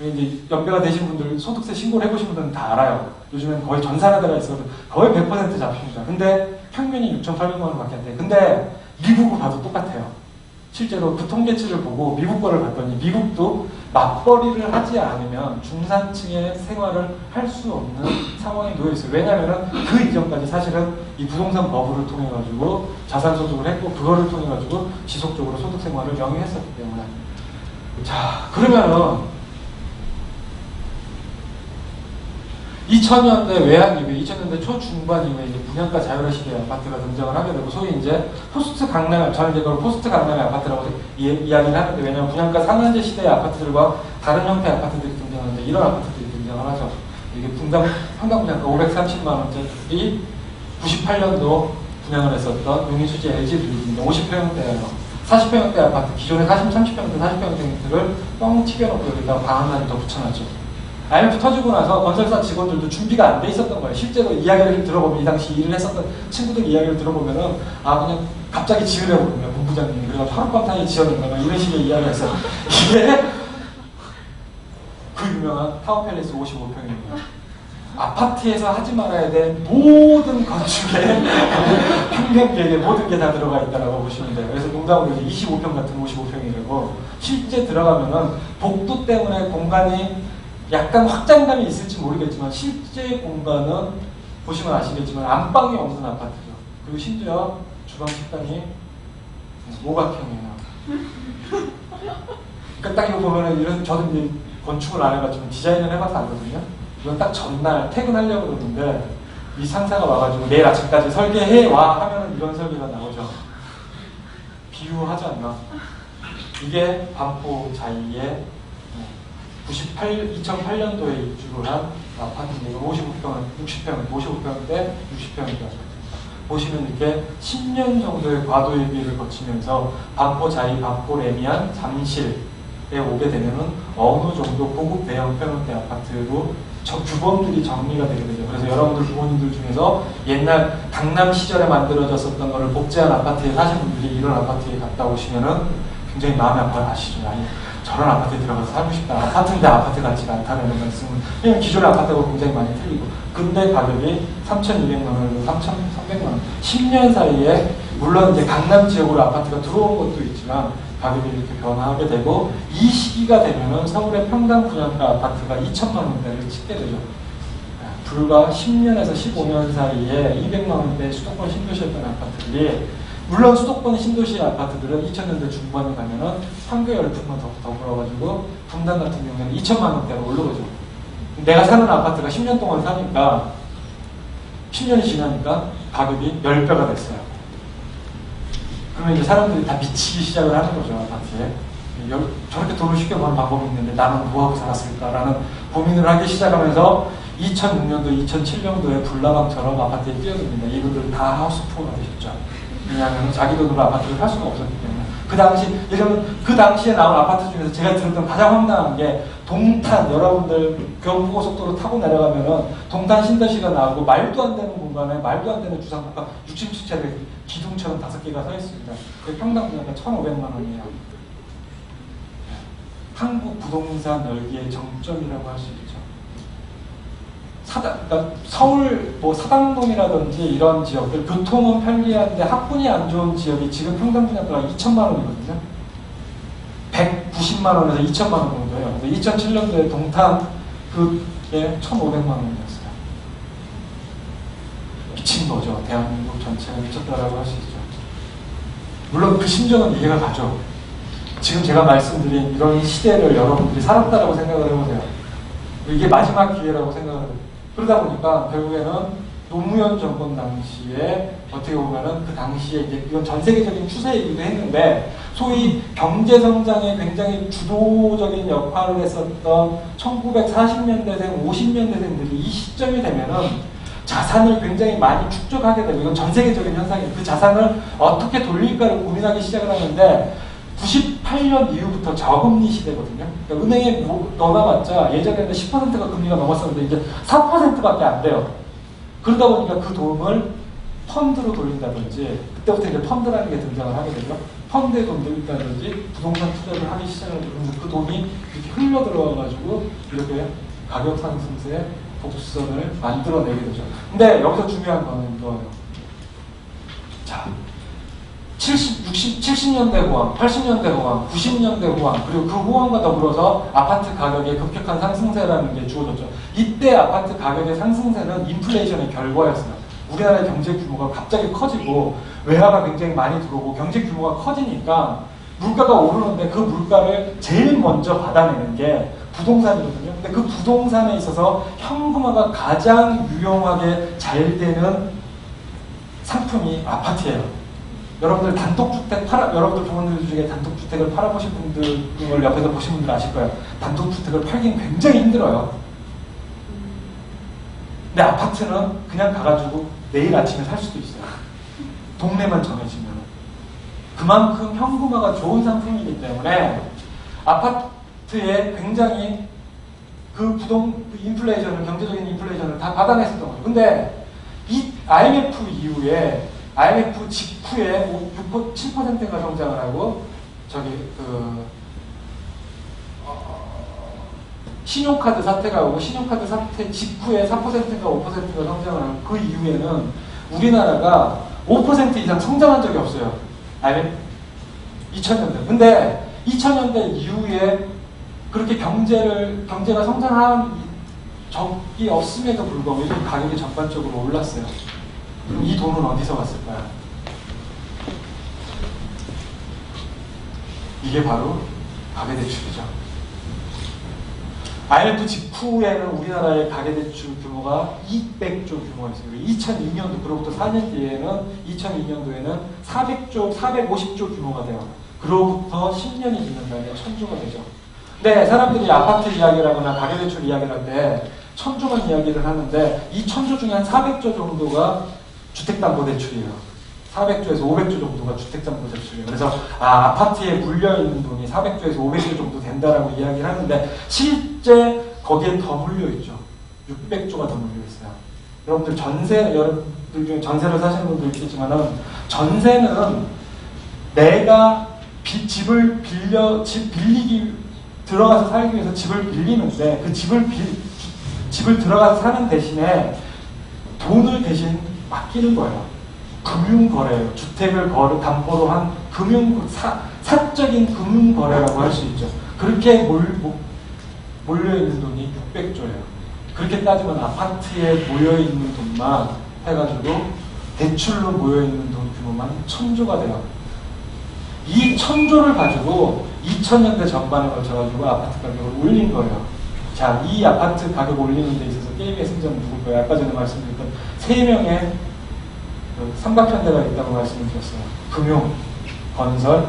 이제 연배가 되신 분들, 소득세 신고를 해보신 분들은 다 알아요. 요즘엔 거의 전산화되어 있어서 거의 100% 잡힙니다. 근데 평균이 6,800만 원밖에 안 돼요. 근데 미국을 봐도 똑같아요. 실제로 그 통계치를 보고 미국 거를 봤더니 미국도 맞벌이를 하지 않으면 중산층의 생활을 할 수 없는 상황에 놓여 있어요. 왜냐하면 그 이전까지 사실은 이 부동산 버블을 통해 가지고 자산소득을 했고, 그거를 통해 가지고 지속적으로 소득 생활을 영위했었기 때문에. 자, 그러면은 2000년대 외환 이후에, 2000년대 초중반 이후에 이제 분양가 자율화 시대의 아파트가 등장을 하게 되고, 소위 이제 포스트 강남, 저는 이제 그걸 포스트 강남의 아파트라고 이야기를 하는데, 왜냐하면 분양가 상한제 시대의 아파트들과 다른 형태의 아파트들이 등장하는데, 이런 아파트들이 등장을 하죠. 이게 평당 분양가 530만 원짜리 98년도 분양을 했었던 용인수지 LG 빌딩인데 50평형대예요. 40평형대 아파트, 기존의 30평대, 40평대를 뻥 튀겨놓고 여기다가 방 하나를 더 붙여놨죠. IMF 터지고 나서 건설사 직원들도 준비가 안 돼 있었던 거예요. 실제로 이야기를 들어보면, 이 당시 일을 했었던 친구들 이야기를 들어보면은, 그냥 갑자기 지으려고 그러면 본부장님이. 그래서 하룻밤 사이에 지었는가, 막 이런 식의 이야기가 있어요. 이게 그 유명한 타워팰리스 55평입니다. 아파트에서 하지 말아야 될 모든 건축의 평경 계획에 모든 게 다 들어가 있다고 보시면 돼요. 그래서 농담으로 25평 같은 55평이라고, 실제 들어가면은 복도 때문에 공간이 약간 확장감이 있을지 모르겠지만 실제 공간은 보시면 아시겠지만 안방이 없는 아파트죠. 그리고 심지어 주방 식당이 오각형이에요. 그러니까 딱 이거 보면은, 이런, 저도 이제 건축을 안 해가지고 디자인을 해봐서 알거든요. 이건 딱 전날 퇴근하려고 그러는데 이 상사가 와가지고 내일 아침까지 설계해 와 하면은 이런 설계가 나오죠. 비유하지 않나? 이게 반포 자이의 2008년도에 입주를 한 아파트인데, 55평대 60평대 보시면 이렇게 10년 정도의 과도유기를 거치면서 반포 자이, 반포 레미안, 잠실에 오게 되면은 어느 정도 고급 대형 평형대 아파트로 규범들이 정리가 되게 되죠. 그래서 여러분들 부모님들 중에서 옛날 강남 시절에 만들어졌었던 거를 복제한 아파트에 사신 분들이 이런 아파트에 갔다 오시면은 굉장히 마음이 아파요. 아시죠? 아니, 저런 아파트에 들어가서 살고 싶다. 아파트인데 아파트 같지가 않다는 말씀은, 왜냐면 기존의 아파트하고 굉장히 많이 틀리고, 근데 가격이 3,200만 원에서 3,300만 원. 10년 사이에 물론 이제 강남 지역으로 아파트가 들어온 것도 있지만 가격이 이렇게 변화하게 되고, 이 시기가 되면은 서울의 평당 분양가 아파트가 2천만 원대를 찍게 되죠. 불과 10년에서 15년 사이에 200만 원대 수도권 신도시였던 아파트들이, 물론 수도권 신도시 아파트들은 2000년대 중반에 가면은 판교 열풍만 더 불어가지고 분당 같은 경우에는 2천만 원대로 올라오죠. 내가 사는 아파트가 10년 동안 사니까, 10년이 지나니까 가격이 10배가 됐어요. 그러면 이제 사람들이 다 미치기 시작을 하는 거죠, 아파트에. 저렇게 돈을 쉽게 버는 방법이 있는데 나는 뭐하고 살았을까라는 고민을 하기 시작하면서 2006년도, 2007년도에 불나방처럼 아파트에 뛰어듭니다. 이분들 다 하우스푸어가 되셨죠. 왜냐하면 자기 돈으로 아파트를 살 수가 없었기 때문에. 그 당시, 예를 그 당시에 나온 아파트 중에서 제가 들었던 가장 황당한 게, 동탄, 여러분들 경부고속도로 타고 내려가면은 동탄 신도시가 나오고, 말도 안 되는 공간에 말도 안 되는 주상복합 67채를 기둥처럼 5개가 서 있습니다. 그 평당 분양가 1,500만 원이에요. 한국 부동산 열기의 정점이라고 할 수 있죠. 그러니까 서울 사당동이라든지 이런 지역들, 교통은 편리한데 학군이 안 좋은 지역이 지금 평당 분양가가 2천만 원이거든요. 190만 원에서 2천만 원 정도예요. 2007년도에 동탄 그게 1,500만 원이었어요. 미친 거죠. 대한민국 전체가 미쳤다라고 할 수 있죠. 물론 그 심정은 이해가 가죠. 지금 제가 말씀드린 이런 시대를 여러분들이 살았다라고 생각을 해보세요. 이게 마지막 기회라고 생각을 해요. 그러다 보니까 결국에는 노무현 정권 당시에 어떻게 보면은 그 당시에 이제 이건 전 세계적인 추세이기도 했는데 소위 경제 성장에 굉장히 주도적인 역할을 했었던 1940년대생, 50년대생들이 이 시점이 되면은 자산을 굉장히 많이 축적하게 되고 이건 전 세계적인 현상이에요. 그 자산을 어떻게 돌릴까를 고민하기 시작을 하는데 98년 이후부터 저금리 시대거든요. 그러니까 은행에 넣어놔봤자 예전에는 10%가 금리가 넘었었는데 이제 4%밖에 안 돼요. 그러다 보니까 그 돈을 펀드로 돌린다든지 그때부터 이제 펀드라는 게 등장을 하게 되죠. 펀드에 돈 돌린다든지 부동산 투자를 하기 시작을 하면서 그 돈이 이렇게 흘러 들어와가지고 이렇게 가격 상승세의 곡선을 만들어내게 되죠. 근데 여기서 중요한 거는 이거예요. 자, 70년대 호황, 80년대 호황, 90년대 호황, 그리고 그 호황과 더불어서 아파트 가격의 급격한 상승세라는 게 주어졌죠. 이때 아파트 가격의 상승세는 인플레이션의 결과였어요. 우리나라의 경제 규모가 갑자기 커지고 외화가 굉장히 많이 들어오고 경제 규모가 커지니까 물가가 오르는데 그 물가를 제일 먼저 받아내는 게 부동산이거든요. 근데 그 부동산에 있어서 현금화가 가장 유용하게 잘 되는 상품이 아파트예요. 여러분들 단독주택 여러분들 부모님들 중에 단독주택을 팔아보신 분들 옆에서 보신 분들 아실 거예요. 단독주택을 팔긴 굉장히 힘들어요. 근데 아파트는 그냥 가가지고 내일 아침에 살 수도 있어요. 동네만 정해지면. 그만큼 현금화가 좋은 상품이기 때문에 아파트에 굉장히 그 인플레이션을, 경제적인 인플레이션을 다 받아냈었던 거죠. 근데 이 IMF 이후에 IMF 직후에 7%가 성장을 하고 신용카드 사태가 오고 신용카드 사태 직후에 4%가 5%가 성장을 하고 그 이후에는 우리나라가 5% 이상 성장한 적이 없어요. IMF 2000년대. 근데 2000년대 이후에 그렇게 경제가 성장한 적이 없음에도 불구하고 요즘 가격이 전반적으로 올랐어요. 그럼 이 돈은 어디서 왔을까요? 이게 바로 가계대출이죠. IMF 직후에는 우리나라의 가계대출 규모가 200조 규모가 있어요. 2002년도, 그로부터 4년 뒤에는 2002년도에는 400조, 450조 규모가 돼요. 그로부터 10년이 지난 다음에 1000조가 되죠. 근데 사람들이 아파트 이야기를 하거나 가계대출 이야기를 할 때 1000조만 이야기를 하는데 이 1000조 중에 한 400조 정도가 주택담보대출이에요. 400조에서 500조 정도가 주택담보대출이에요. 그래서 아파트에 물려있는 돈이 400조에서 500조 정도 된다라고 이야기를 하는데 실제 거기에 더 물려있죠. 600조가 더 물려있어요. 여러분들 여러분들 중에 전세를 사시는 분들 있겠지만은 전세는 내가 집을 빌리기 들어가서 살기 위해서 집을 빌리는데 그 집을 들어가서 사는 대신에 돈을 대신 맡기는 거예요. 금융거래예요. 주택을 담보로 한 사적인 금융거래라고 할 수 있죠. 그렇게 몰려있는 돈이 600조예요. 그렇게 따지면 아파트에 모여있는 돈만 해가지고 대출로 모여있는 돈 규모만 1000조가 돼요. 이 1000조를 가지고 2000년대 전반에 걸쳐가지고 아파트 가격을 올린 거예요. 자, 이 아파트 가격 올리는 데 있어서 게임의 승자는 누굴까요? 아까 전에 말씀드렸던 3명의 삼각편대가 있다고 말씀을 드렸어요. 금융, 건설,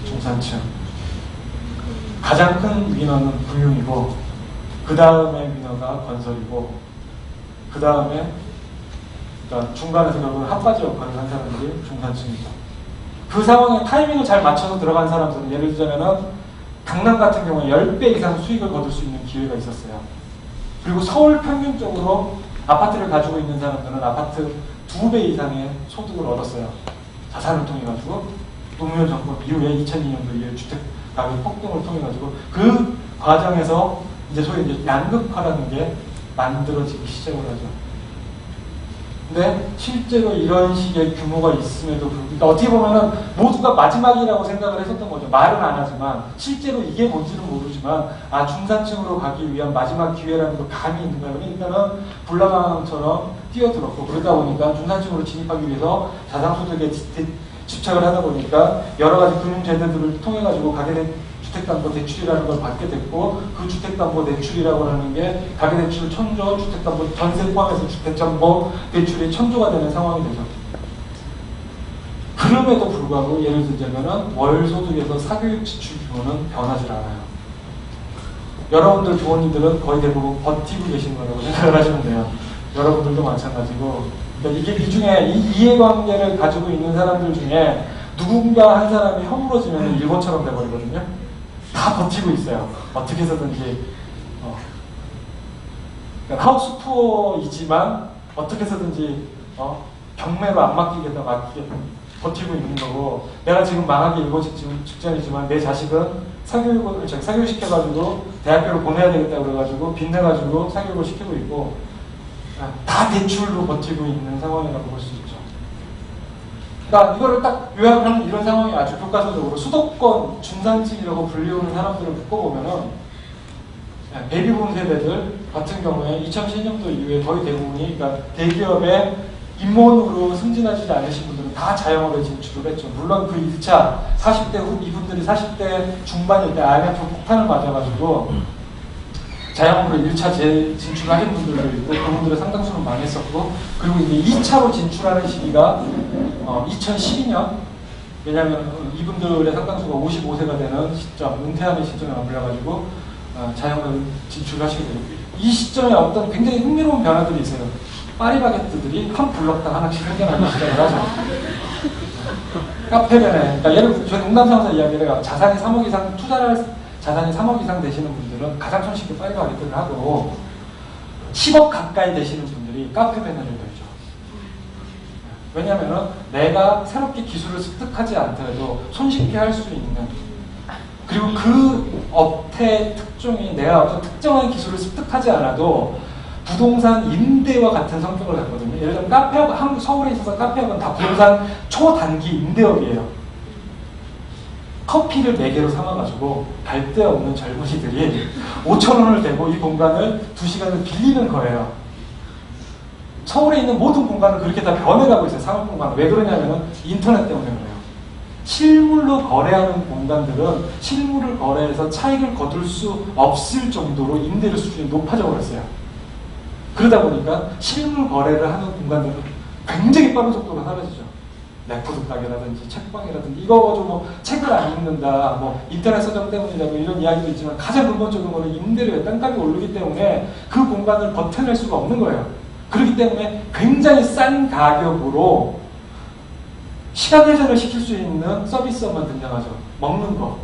중산층. 가장 큰 위너는 금융이고 그 다음에 위너가 건설이고 그 다음에 그러니까 중간에서 결국은 핫바지 역할을 한 사람들이 중산층이죠. 그 상황에 타이밍을 잘 맞춰서 들어간 사람들은 예를 들자면은 강남 같은 경우에 10배 이상 수익을 거둘 수 있는 기회가 있었어요. 그리고 서울 평균적으로 아파트를 가지고 있는 사람들은 아파트 2배 이상의 소득을 얻었어요. 자산을 통해 가지고 노무현 정권 이후에 2002년도 이후에 주택 가격 폭등을 통해 가지고 그 과정에서 이제 소위 이제 양극화라는 게 만들어지기 시작을 하죠. 근데 실제로 이런 식의 규모가 있음에도 불구하고 그러니까 어떻게 보면은 모두가 마지막이라고 생각을 했었던 거죠. 말은 안 하지만 실제로 이게 뭔지는 모르지만 중산층으로 가기 위한 마지막 기회라는 거 감이 있는가 그러니까는 불나방처럼 뛰어들었고 그러다 보니까 중산층으로 진입하기 위해서 자산소득에 집착을 하다 보니까 여러 가지 금융제도들을 통해 가지고 주택담보대출이라는 걸 받게 됐고, 그 주택담보대출이라고 하는 게 가계대출 1000조, 주택담보 전세 포함해서 주택담보대출이 1000조가 되는 상황이 되죠. 그럼에도 불구하고 예를 들자면은 월소득에서 사교육 지출 규모는 변하지 않아요. 여러분들 부모님들은 거의 대부분 버티고 계신 거라고 생각을 하시면 돼요. 여러분들도 마찬가지고. 그러니까 이게 이 중에 이 이해관계를 가지고 있는 사람들 중에 누군가 한 사람이 허물어지면 일본처럼 돼버리거든요. 다 버티고 있어요. 어떻게 해서든지. 그러니까 하우스푸어이지만 어떻게 해서든지 경매로 안 맡기겠다 버티고 있는 거고, 내가 지금 망하기 일보 직전이지만 내 자식은 사교육 시켜가지고 대학교를 보내야 되겠다 그래가지고 빚내가지고 사교육을 시키고 있고, 다 대출로 버티고 있는 상황이라고 볼 수 있죠. 그러니까 이거를 딱 요약하는 이런 상황이 아주 교과서적으로 수도권 중산층이라고 불리우는 사람들을 묶어보면은 베이비붐 세대들 같은 경우에 2010년도 이후에 거의 대부분이, 그러니까 대기업의 임원으로 승진하지 않으신 분들은 다 자영업에 진출을 했죠. 물론 그 1차 40대 이분들이 40대 중반일 때 IMF 폭탄을 맞아가지고 자영업으로 1차 진출하신 분들도 있고, 그분들의 상당수는 망했었고, 그리고 이제 2차로 진출하는 시기가 2012년, 왜냐하면 이분들의 상당수가 55세가 되는 시점, 은퇴하는 시점에 맞물려가지고 자영업을 진출하시게 되고, 이 시점에 어떤 굉장히 흥미로운 변화들이 있어요. 파리바게뜨들이 한 블럭당 하나씩 생겨나기 시작을 하죠. 카페변에, 그러니까 예를 들어, 저희 농담삼아서 이야기를 해요. 자산이 3억 이상, 자산이 3억 이상 되시는 분들은 가장 손쉽게 파리바게뜨를 하고, 10억 가까이 되시는 분들이 카페변을 열죠. 왜냐하면 내가 새롭게 기술을 습득하지 않더라도 손쉽게 할 수 있는, 그리고 그 업태의 특종이 내가 어떤 특정한 기술을 습득하지 않아도 부동산 임대와 같은 성격을 갖거든요. 예를 들면 카페업, 서울에 있어서 카페업은 다 부동산 초단기 임대업이에요. 커피를 4개로 삼아가지고 갈 데 없는 젊은이들이 5,000원을 대고 이 공간을 2시간을 빌리는 거예요. 서울에 있는 모든 공간은 그렇게 다 변해가고 있어요. 상업공간은. 왜 그러냐면 인터넷 때문에 그래요. 실물로 거래하는 공간들은 실물을 거래해서 차익을 거둘 수 없을 정도로 임대료 수준이 높아져 버렸어요. 그러다 보니까 실물 거래를 하는 공간들은 굉장히 빠른 속도로 사라지죠. 레코드 가게라든지 책방이라든지, 이거 가지고 뭐 책을 안 읽는다, 뭐 인터넷 서점 때문이라고 이런 이야기도 있지만, 가장 근본적으로는 임대료의 땅값이 오르기 때문에 그 공간을 버텨낼 수가 없는 거예요. 그렇기 때문에 굉장히 싼 가격으로 시간 회전을 시킬 수 있는 서비스업만 등장하죠. 먹는 거.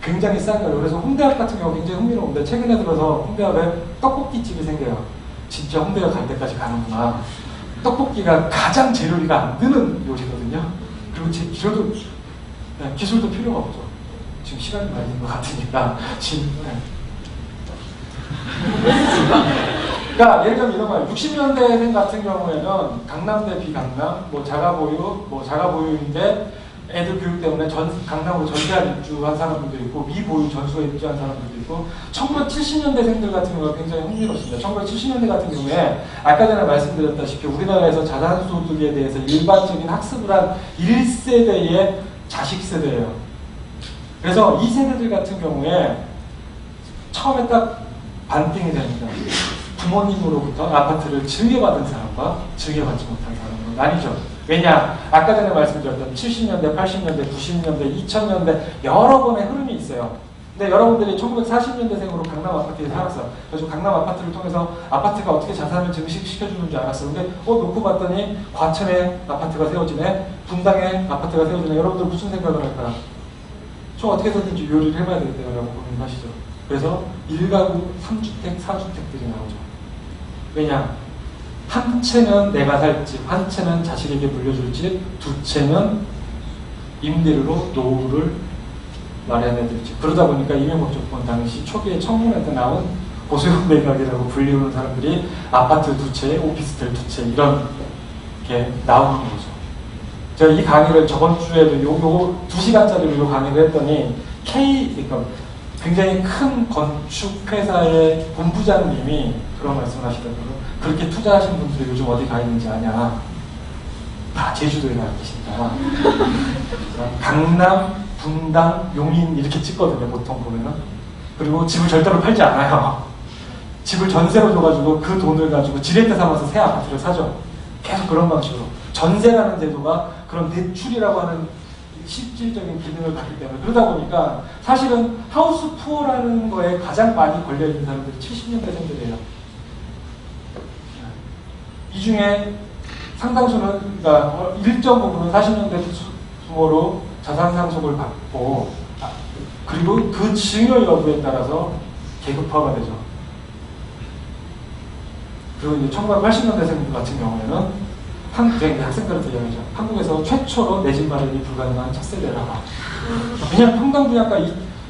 굉장히 싼 거예요. 그래서 홍대역 같은 경우 굉장히 흥미로운데, 최근에 들어서 홍대역에 떡볶이집이 생겨요. 진짜 홍대역 갈 때까지 가는구나. 떡볶이가 가장 재료비가 안 드는 요리거든요. 그리고 기술도 필요가 없죠. 지금 시간이 많이 있는 것 같으니까. 지금, 그러니까 예를 들면 이런 거예요. 60년대생 같은 경우에는 강남대 비강남, 뭐 자가보유인데 애들 교육 때문에 강남으로 전세한 입주한 사람들도 있고, 미보유 전수에 입주한 사람들도 있고, 1970년대생들 같은 경우가 굉장히 흥미롭습니다. 1970년대 같은 경우에 아까 전에 말씀드렸다시피 우리나라에서 자산소득에 대해서 일반적인 학습을 한 1세대의 자식 세대예요. 그래서 이 세대들 같은 경우에 처음에 딱 반띵이 됩니다. 부모님으로부터 아파트를 증여받은 사람과 증여받지 못한 사람으로 나뉘죠. 왜냐? 아까 전에 말씀드렸던 70년대, 80년대, 90년대, 2000년대 여러 번의 흐름이 있어요. 근데 여러분들이 1940년대생으로 강남 아파트에 살았어. 그래서 강남 아파트를 통해서 아파트가 어떻게 자산을 증식시켜주는 줄 알았어. 근데 놓고 봤더니 과천에 아파트가 세워지네, 분당에 아파트가 세워지네. 여러분들 무슨 생각을 할까요? 저 어떻게 해서든지 요리를 해봐야 되겠다라고 고민하시죠. 그래서 1가구 3주택, 4주택들이 나오죠. 왜냐? 한 채는 내가 살 집, 한 채는 자식에게 물려줄 집, 두 채는 임대료로 노후를 마련해드릴 집. 그러다 보니까 이명박 정권 당시 초기에 청문회 때 나온 고소형 매각이라고 불리우는 사람들이 아파트 2채, 오피스텔 2채 이런 게 나오는 거죠. 제가 이 강의를 저번 주에도 요거 2시간짜리로 요 강의를 했더니 그러니까 굉장히 큰 건축회사의 본부장님이 그런 말씀을 하시더라고요. 그렇게 투자하신 분들이 요즘 어디 가 있는지 아냐? 다 제주도에 가 계신다. 강남 분당, 용인 이렇게 찍거든요, 보통 보면은. 그리고 집을 절대로 팔지 않아요. 집을 전세로 줘가지고 그 돈을 가지고 지렛대 삼아서 새 아파트를 사죠. 계속 그런 방식으로. 전세라는 제도가 그런 대출이라고 하는 실질적인 기능을 갖기 때문에 그러다 보니까 사실은 하우스 푸어라는 거에 가장 많이 걸려있는 사람들이 70년대생들이에요. 이 중에 상당수는, 그러니까 일정 부분은 40년대 부모로 자산 상속을 받고, 그리고 그 증여 여부에 따라서 계급화가 되죠. 그리고 이제 1980년대생들 같은 경우에는 학생들한테 이야기하죠. 한국에서 최초로 내 집 마련이 불가능한 첫 세대라고. 그냥 평당 분양가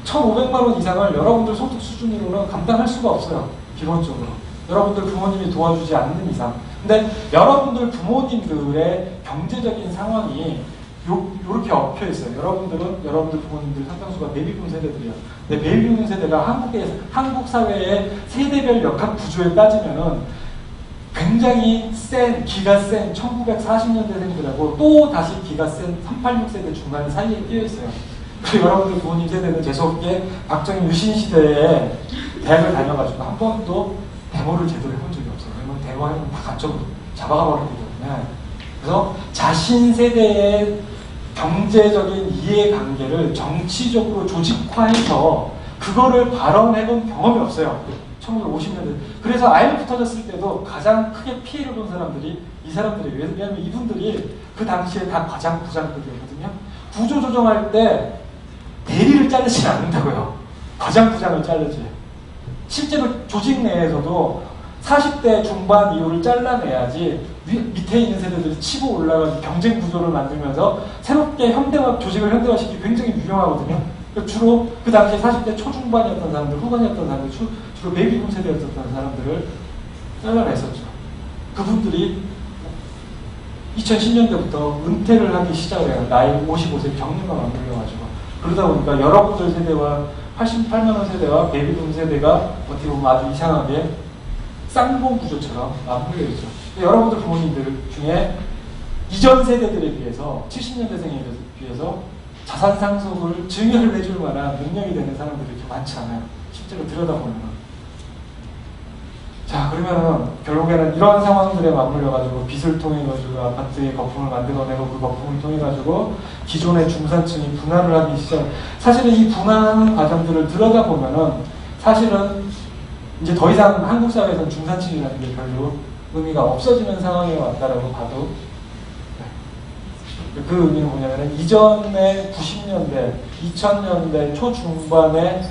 1,500만 원 이상을 여러분들 소득 수준으로는 감당할 수가 없어요. 기본적으로. 여러분들 부모님이 도와주지 않는 이상. 근데 여러분들 부모님들의 경제적인 상황이 요렇게 엎여 있어요. 여러분들 부모님들 상당수가 베이비붐 세대들이에요. 근데 베이비붐 세대가 한국 사회의 세대별 역학 구조에 따지면은 굉장히 기가 센 1940년대생들하고 또 다시 기가 센 386세대 중간 사이에 끼어 있어요. 그리고 여러분들 부모님 세대는 재수없게 박정희 유신 시대에 대학을 다녀가지고 한 번도 데모를 제대로 해본 적이 없어요. 왜냐면 데모하면 다 간첩으로 잡아가 버리기 때문에. 그래서 자신 세대의 경제적인 이해관계를 정치적으로 조직화해서 그거를 발언해본 경험이 없어요. 1950년대. 그래서 IMF 터졌을 때도 가장 크게 피해를 본 사람들이 이 사람들이에요. 왜냐하면 이분들이 그 당시에 다 과장 부장급이었거든요. 구조 조정할 때 대리를 자르지 않는다고요. 과장 부장을 자르지. 실제로 조직 내에서도 40대 중반 이후를 잘라내야지 밑에 있는 세대들이 치고 올라가서 경쟁 구조를 만들면서 새롭게 조직을 현대화시키기 굉장히 유용하거든요. 주로 그 당시에 40대 초중반이었던 사람들, 후반이었던 사람들, 주로 베이비붐 세대였던 사람들을 잘라냈었죠. 그분들이 2010년대부터 은퇴를 하기 시작을 해요. 나이 55세 경륜만 만들려가지고. 그러다 보니까 여러분들 세대와 88만원 세대와 베이비붐 세대가 어떻게 보면 아주 이상하게 쌍봉 구조처럼 맞물려 있죠. 여러분들 부모님들 중에 이전 세대들에 비해서 70년대생에 비해서 자산 상속을 증여를 해줄 만한 능력이 되는 사람들이 이렇게 많지 않아요. 실제로 들여다보면. 자, 그러면은 결국에는 이러한 상황들에 맞물려가지고 빚을 통해가지고 아파트의 거품을 만들어내고 그 거품을 통해가지고 기존의 중산층이 분할을 하기 시작. 사실은 이 분할하는 과정들을 들여다보면은 사실은 이제 더 이상 한국 사회에서는 중산층이라는 게 별로 의미가 없어지는 상황에 왔다라고 봐도 그 의미는 뭐냐면 이전에 90년대, 2000년대 초중반에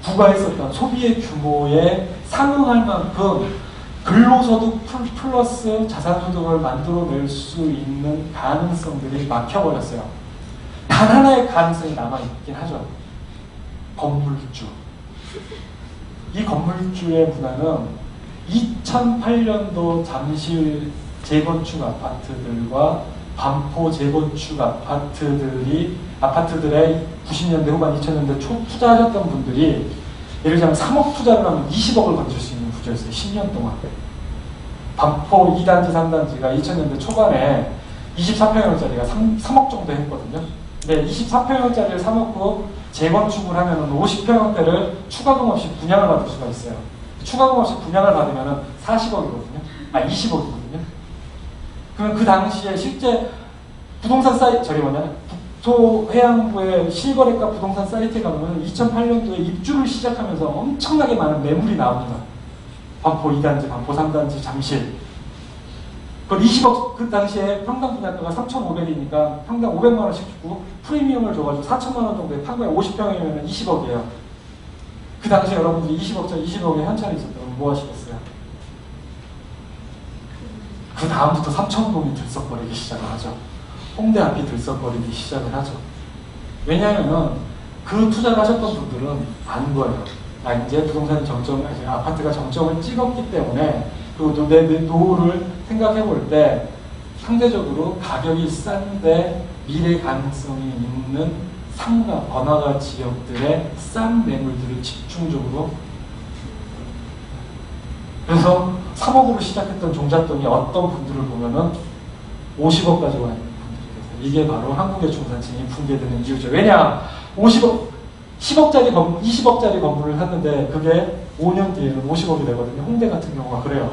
부과했었던 소비의 규모에 상응할 만큼 근로소득 플러스 자산소득을 만들어낼 수 있는 가능성들이 막혀버렸어요. 단 하나의 가능성이 남아있긴 하죠. 건물주. 이 건물주의 문화는 2008년도 잠실 재건축 아파트들과 반포 재건축 아파트들의 90년대 후반 2000년대 초 투자하셨던 분들이 예를 들자면 3억 투자를 하면 20억을 건질 수 있는 구조였어요. 10년 동안. 반포 2단지, 3단지가 2000년대 초반에 24평형짜리가 3억 정도 했거든요. 근데 24평형짜리를 사놓고 재건축을 하면 50평형대를 추가금 없이 분양을 받을 수가 있어요. 추가금 없이 분양을 받으면 40억이거든요. 20억이거든요. 그러면 그 당시에 실제 부동산 사이트, 국토해양부의 실거래가 부동산 사이트에 가면 2008년도에 입주를 시작하면서 엄청나게 많은 매물이 나옵니다. 반포 2단지, 반포 3단지, 잠실. 그걸 20억, 그 당시에 평당 분양가가 3,500이니까 평당 500만원씩 주고 프리미엄을 줘가지고 4천만원 정도에 판 거예요. 50평이면 20억이에요. 그 당시에 여러분들이 20억에 현찰이 있었다면 뭐 하시겠어요? 그 다음부터 삼청동이 들썩거리기 시작을 하죠. 홍대 앞이 들썩거리기 시작을 하죠. 왜냐하면 그 투자를 하셨던 분들은 안 거예요. 이제 부동산 아파트가 정점을 찍었기 때문에 그리고 내 노후를 생각해 볼 때 상대적으로 가격이 싼데 미래 가능성이 있는 상가, 번화가 지역들의 싼 매물들을 집중적으로 그래서 3억으로 시작했던 종잣돈이 어떤 분들을 보면은 50억까지 와 있는 분들이 계세요. 이게 바로 한국의 중산층이 붕괴되는 이유죠. 왜냐? 10억짜리 건물, 20억짜리 건물을 샀는데 그게 5년 뒤에는 50억이 되거든요. 홍대 같은 경우가 그래요.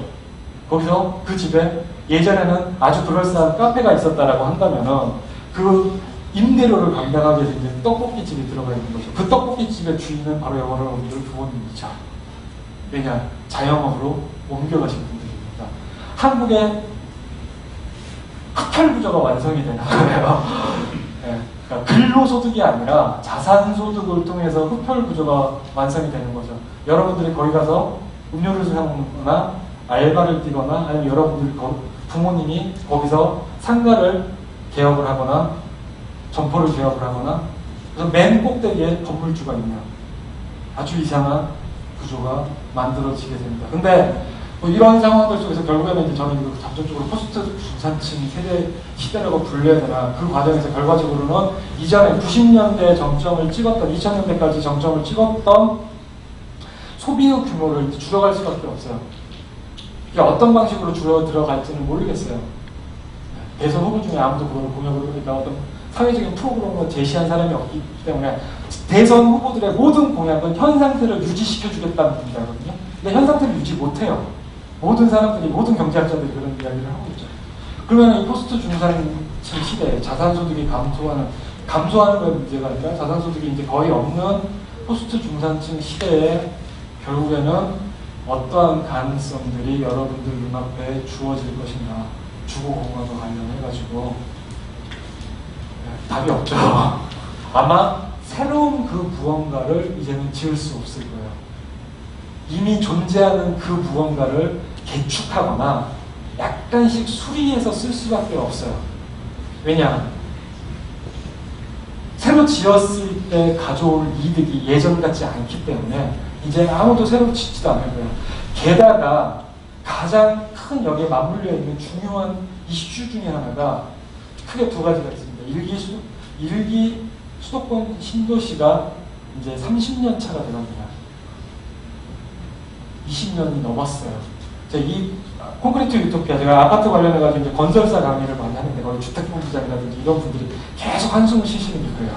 거기서 그 집에 예전에는 아주 그럴싸한 카페가 있었다라고 한다면은 그 임대료를 감당하기 위해서 이제 떡볶이집이 들어가 있는 거죠. 그 떡볶이집의 주인은 바로 여러분들 부모님이죠. 왜냐? 자영업으로 옮겨가신 분들입니다. 한국의 흑혈 구조가 완성이 되는 거예요. 네. 그러니까 근로소득이 아니라 자산소득을 통해서 흑혈 구조가 완성이 되는 거죠. 여러분들이 거기 가서 음료를 사먹거나 알바를 뛰거나 아니면 여러분들 부모님이 거기서 상가를 개업을 하거나 점포를 개업을 하거나 그래서 맨 꼭대기에 건물주가 있는 아주 이상한 구조가 만들어지게 됩니다. 근데 뭐 이런 상황들 속에서 결국에는 이제 저는 이거 잠정적으로 포스트 중산층 세대 시대라고 불려야 되나, 그 과정에서 결과적으로는 이전에 90년대 정점을 찍었던 2000년대까지 정점을 찍었던 소비의 규모를 줄여갈 수밖에 없어요. 이게 어떤 방식으로 줄어 들어갈지는 모르겠어요. 대선 후보 중에 아무도 그걸 공약으로, 그러니까 어떤 사회적인 프로그램을 제시한 사람이 없기 때문에 대선 후보들의 모든 공약은 현 상태를 유지시켜주겠다는 분야거든요. 근데 현 상태를 유지 못해요. 모든 사람들이, 모든 경제학자들이 그런 이야기를 하고 있죠. 그러면 이 포스트 중산층 시대에 자산소득이 감소하는 건 문제가 아니라 자산소득이 이제 거의 없는 포스트 중산층 시대에 결국에는 어떠한 가능성들이 여러분들 눈앞에 주어질 것인가, 주거공간과 관련해가지고 답이 없죠. 아마 새로운 그 무언가를 이제는 지을 수 없을 거예요. 이미 존재하는 그 무언가를 개축하거나 약간씩 수리해서 쓸 수밖에 없어요. 왜냐? 새로 지었을 때 가져올 이득이 예전 같지 않기 때문에 이제 아무도 새로 짓지도 않을 거예요. 게다가 가장 큰 여기에 맞물려 있는 중요한 이슈 중에 하나가 크게 두 가지가 있습니다. 일기 수도권 신도시가 이제 30년 차가 되갑니다. 20년이 넘었어요. 이 콘크리트 유토피아, 제가 아파트 관련해가지고 이제 건설사 강의를 많이 하는데 거기 주택본부장이라든지 이런 분들이 계속 한숨을 쉬시는 게 그래요.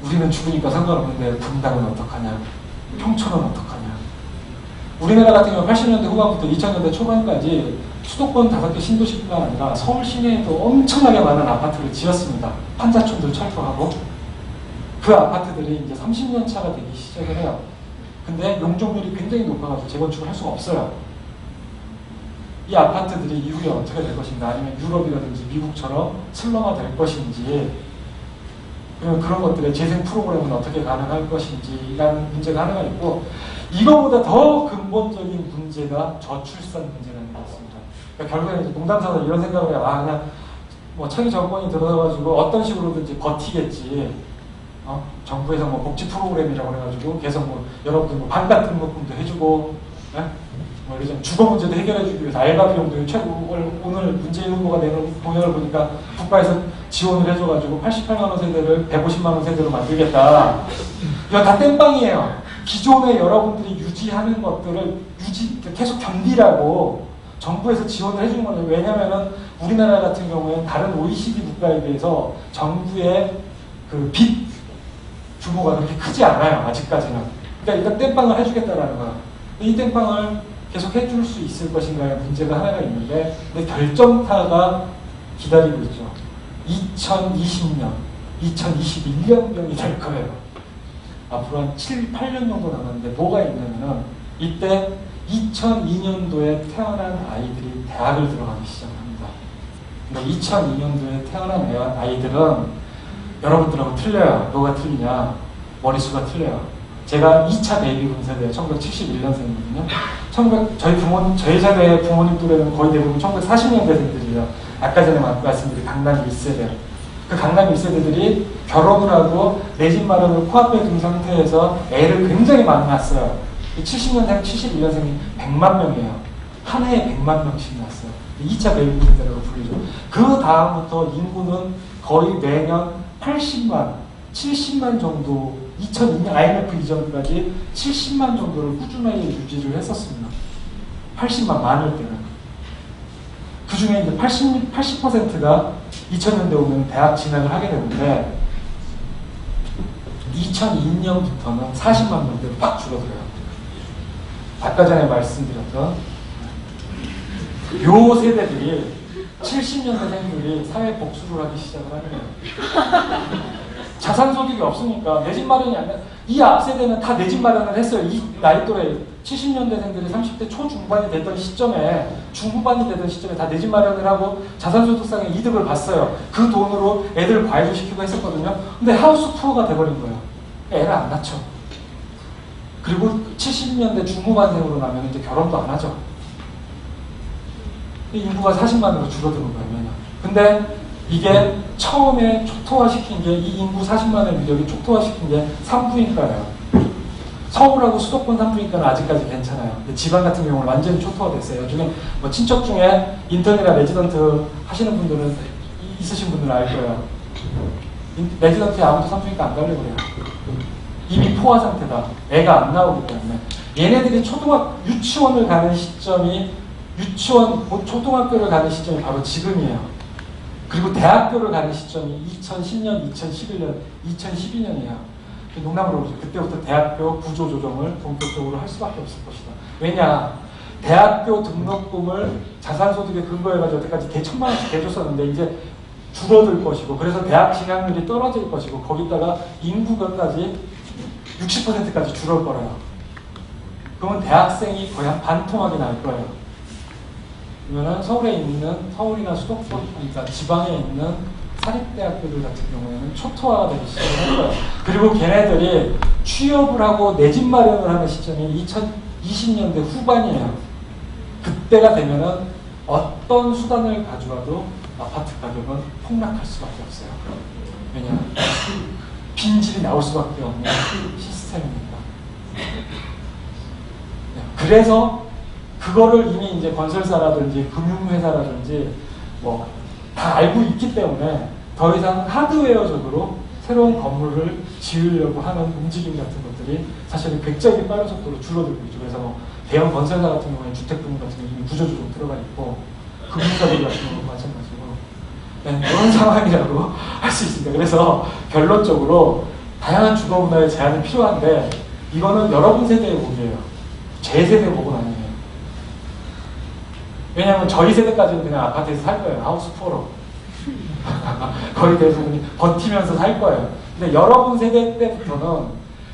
우리는 죽으니까 상관없는데 분당은 어떡하냐, 평촌은 어떡하냐. 우리나라 같은 경우는 80년대 후반부터 2000년대 초반까지 수도권 5개 신도시뿐만 아니라 서울 시내에도 엄청나게 많은 아파트를 지었습니다. 판자촌들 철거하고. 그 아파트들이 이제 30년 차가 되기 시작을 해요. 근데 용적률이 굉장히 높아가지고 재건축을 할 수가 없어요. 이 아파트들이 이후에 어떻게 될 것인가, 아니면 유럽이라든지 미국처럼 슬럼화 될 것인지, 그리고 그런 것들의 재생 프로그램은 어떻게 가능할 것인지라는 문제가 하나가 있고, 이거보다 더 근본적인 문제가 저출산 문제라는 것 같습니다. 그러니까 결국에는 농담삼아 이런 생각을 해요. 그냥 뭐 차기 정권이 들어서가지고 어떤 식으로든지 버티겠지. 정부에서 뭐 복지 프로그램이라고 해가지고 계속 뭐 여러분들 뭐 반값 등록금도 해주고, 뭐 이런 주거 문제도 해결해주기 위해서 알바 비용도 오늘 문재인 후보가 내놓은 공약을 보니까 국가에서 지원을 해줘가지고 88만 원 세대를 150만 원 세대로 만들겠다. 이거 다 땜빵이에요. 기존에 여러분들이 유지하는 것들을 계속 견디라고 정부에서 지원을 해주는 거예요. 왜냐면은 우리나라 같은 경우에는 다른 OECD 국가에 비해서 정부의 그 빚 규모가 그렇게 크지 않아요. 아직까지는. 그러니까 일단 땜빵을 해주겠다라는 거야. 이 땜빵을 계속 해줄 수 있을 것인가의 문제가 하나가 있는데, 근데 결정타가 기다리고 있죠. 2020년, 2021년경이 될 거예요. 앞으로 한 7, 8년 정도 남았는데 뭐가 있냐면은 이때 2002년도에 태어난 아이들이 대학을 들어가기 시작합니다. 근데 2002년도에 태어난 아이들은 여러분들하고 틀려요. 뭐가 틀리냐? 머릿수가 틀려요. 제가 2차 베이비붐 세대 1971년생이거든요. 저희 세대의 부모님 또래는 거의 대부분 1940년대생들이에요. 아까 전에 말씀드린 강남 1세대. 그 강남 1세대들이 결혼을 하고 내 집 마련을 코앞에 둔 상태에서 애를 굉장히 많이 낳았어요. 70년생, 71년생이 100만 명이에요. 한 해에 100만 명씩 낳았어요. 2차 베이비붐 세대라고 불리죠. 그 다음부터 인구는 거의 매년 80만, 70만 정도, 2002년 IMF 이전까지 70만 정도를 꾸준하게 유지를 했었습니다. 80만 많을 때는. 그 중에 이제 80%가 2000년대 오면 대학 진학을 하게 되는데 2002년부터는 40만 명대로 팍 줄어들어요. 아까 전에 말씀드렸던 요 세대들이 70년대생들이 사회 복수를 하기 시작을 하는 거예요. 자산소득이 없으니까 내 집 마련이 안 돼. 이 앞세대는 다 내 집 마련을 했어요. 이 나이 또래 70년대생들이 30대 초중반이 됐던 시점에, 중후반이 되던 시점에 다 내 집 마련을 하고 자산소득상의 이득을 봤어요. 그 돈으로 애들 과외도 시키고 했었거든요. 근데 하우스 푸어가 돼버린 거예요. 애를 안 낳죠. 그리고 70년대 중후반생으로 나면 이제 결혼도 안 하죠. 인구가 40만으로 줄어드는 거예요. 매년. 근데 이게 처음에 초토화시킨 게, 이 인구 40만의 위력이 초토화시킨 게 산부인과예요. 서울하고 수도권 산부인과는 아직까지 괜찮아요. 근데 지방 같은 경우는 완전히 초토화됐어요. 나중에 뭐 친척 중에 인턴이나 레지던트 하시는 분들은, 있으신 분들은 알 거예요. 레지던트에 아무도 산부인과 안 가려고 그래요. 이미 포화 상태다. 애가 안 나오기 때문에. 얘네들이 유치원을 가는 시점이, 초등학교를 가는 시점이 바로 지금이에요. 그리고 대학교를 가는 시점이 2010년, 2011년, 2012년이에요. 농담으로 그러죠. 그때부터 대학교 구조 조정을 본격적으로 할 수밖에 없을 것이다. 왜냐? 대학교 등록금을 자산소득에 근거해가지고 여태까지 개1,000만 원씩 개줬었는데 이제 줄어들 것이고, 그래서 대학 진학률이 떨어질 것이고, 거기다가 인구가까지 60%까지 줄을 거라요. 그러면 대학생이 거의 한 반토막이 날 거예요. 그러면 서울에 있는, 서울이나 수도권, 그러니까 지방에 있는 사립대학교들 같은 경우에는 초토화가 되기 시작을 할 거예요. 그리고 걔네들이 취업을 하고 내 집 마련을 하는 시점이 2020년대 후반이에요. 그때가 되면은 어떤 수단을 가져와도 아파트 가격은 폭락할 수밖에 없어요. 왜냐? 빈집이 나올 수밖에 없는 시스템입니다. 그래서 그거를 이미 이제 건설사라든지 금융회사라든지 뭐 다 알고 있기 때문에 더 이상 하드웨어적으로 새로운 건물을 지으려고 하는 움직임 같은 것들이 사실은 굉장히 빠른 속도로 줄어들고 있죠. 그래서 뭐 대형 건설사 같은 경우에는 주택분양 같은 경우는 이미 구조조정 들어가 있고, 금융사들 같은 경우는 마찬가지고, 네, 이런 상황이라고 할 수 있습니다. 그래서 결론적으로 다양한 주거 문화의 제한이 필요한데, 이거는 여러분 세대의 복이에요. 제 세대의 복은 아니에요. 왜냐하면 저희 세대까지는 그냥 아파트에서 살 거예요. 하우스 푸어로. 거의 대부분이 버티면서 살 거예요. 근데 여러분 세대 때부터는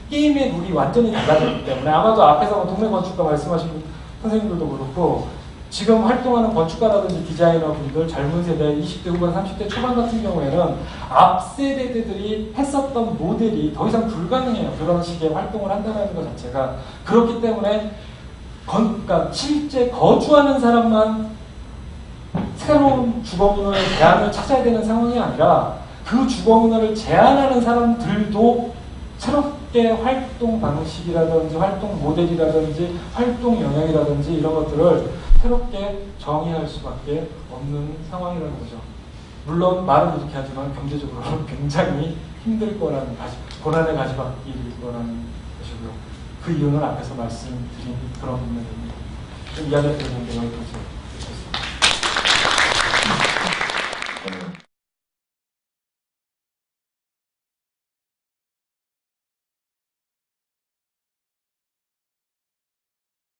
게임의 룰이 완전히 달라졌기 때문에, 아마도 앞에서 뭐 동네 건축가 말씀하신 선생님들도 그렇고, 지금 활동하는 건축가라든지 디자이너 분들, 젊은 세대, 20대 후반, 30대 초반 같은 경우에는 앞 세대들이 했었던 모델이 더 이상 불가능해요. 그런 식의 활동을 한다는 것 자체가. 그렇기 때문에 그러니까 실제 거주하는 사람만 새로운 주거 문화의 대안을 찾아야 되는 상황이 아니라, 그 주거 문화를 제한하는 사람들도 새롭게 활동 방식이라든지 활동 모델이라든지 활동 영역이라든지 이런 것들을 새롭게 정의할 수밖에 없는 상황이라는 거죠. 물론 말은 이렇게 하지만 경제적으로 굉장히 힘들 거라는, 고난의 가시밭길일 거라는 것이고요. 그 이유는 앞에서 말씀드린 그런 부분입니다. 좀 이야기가 되는데 여기까지.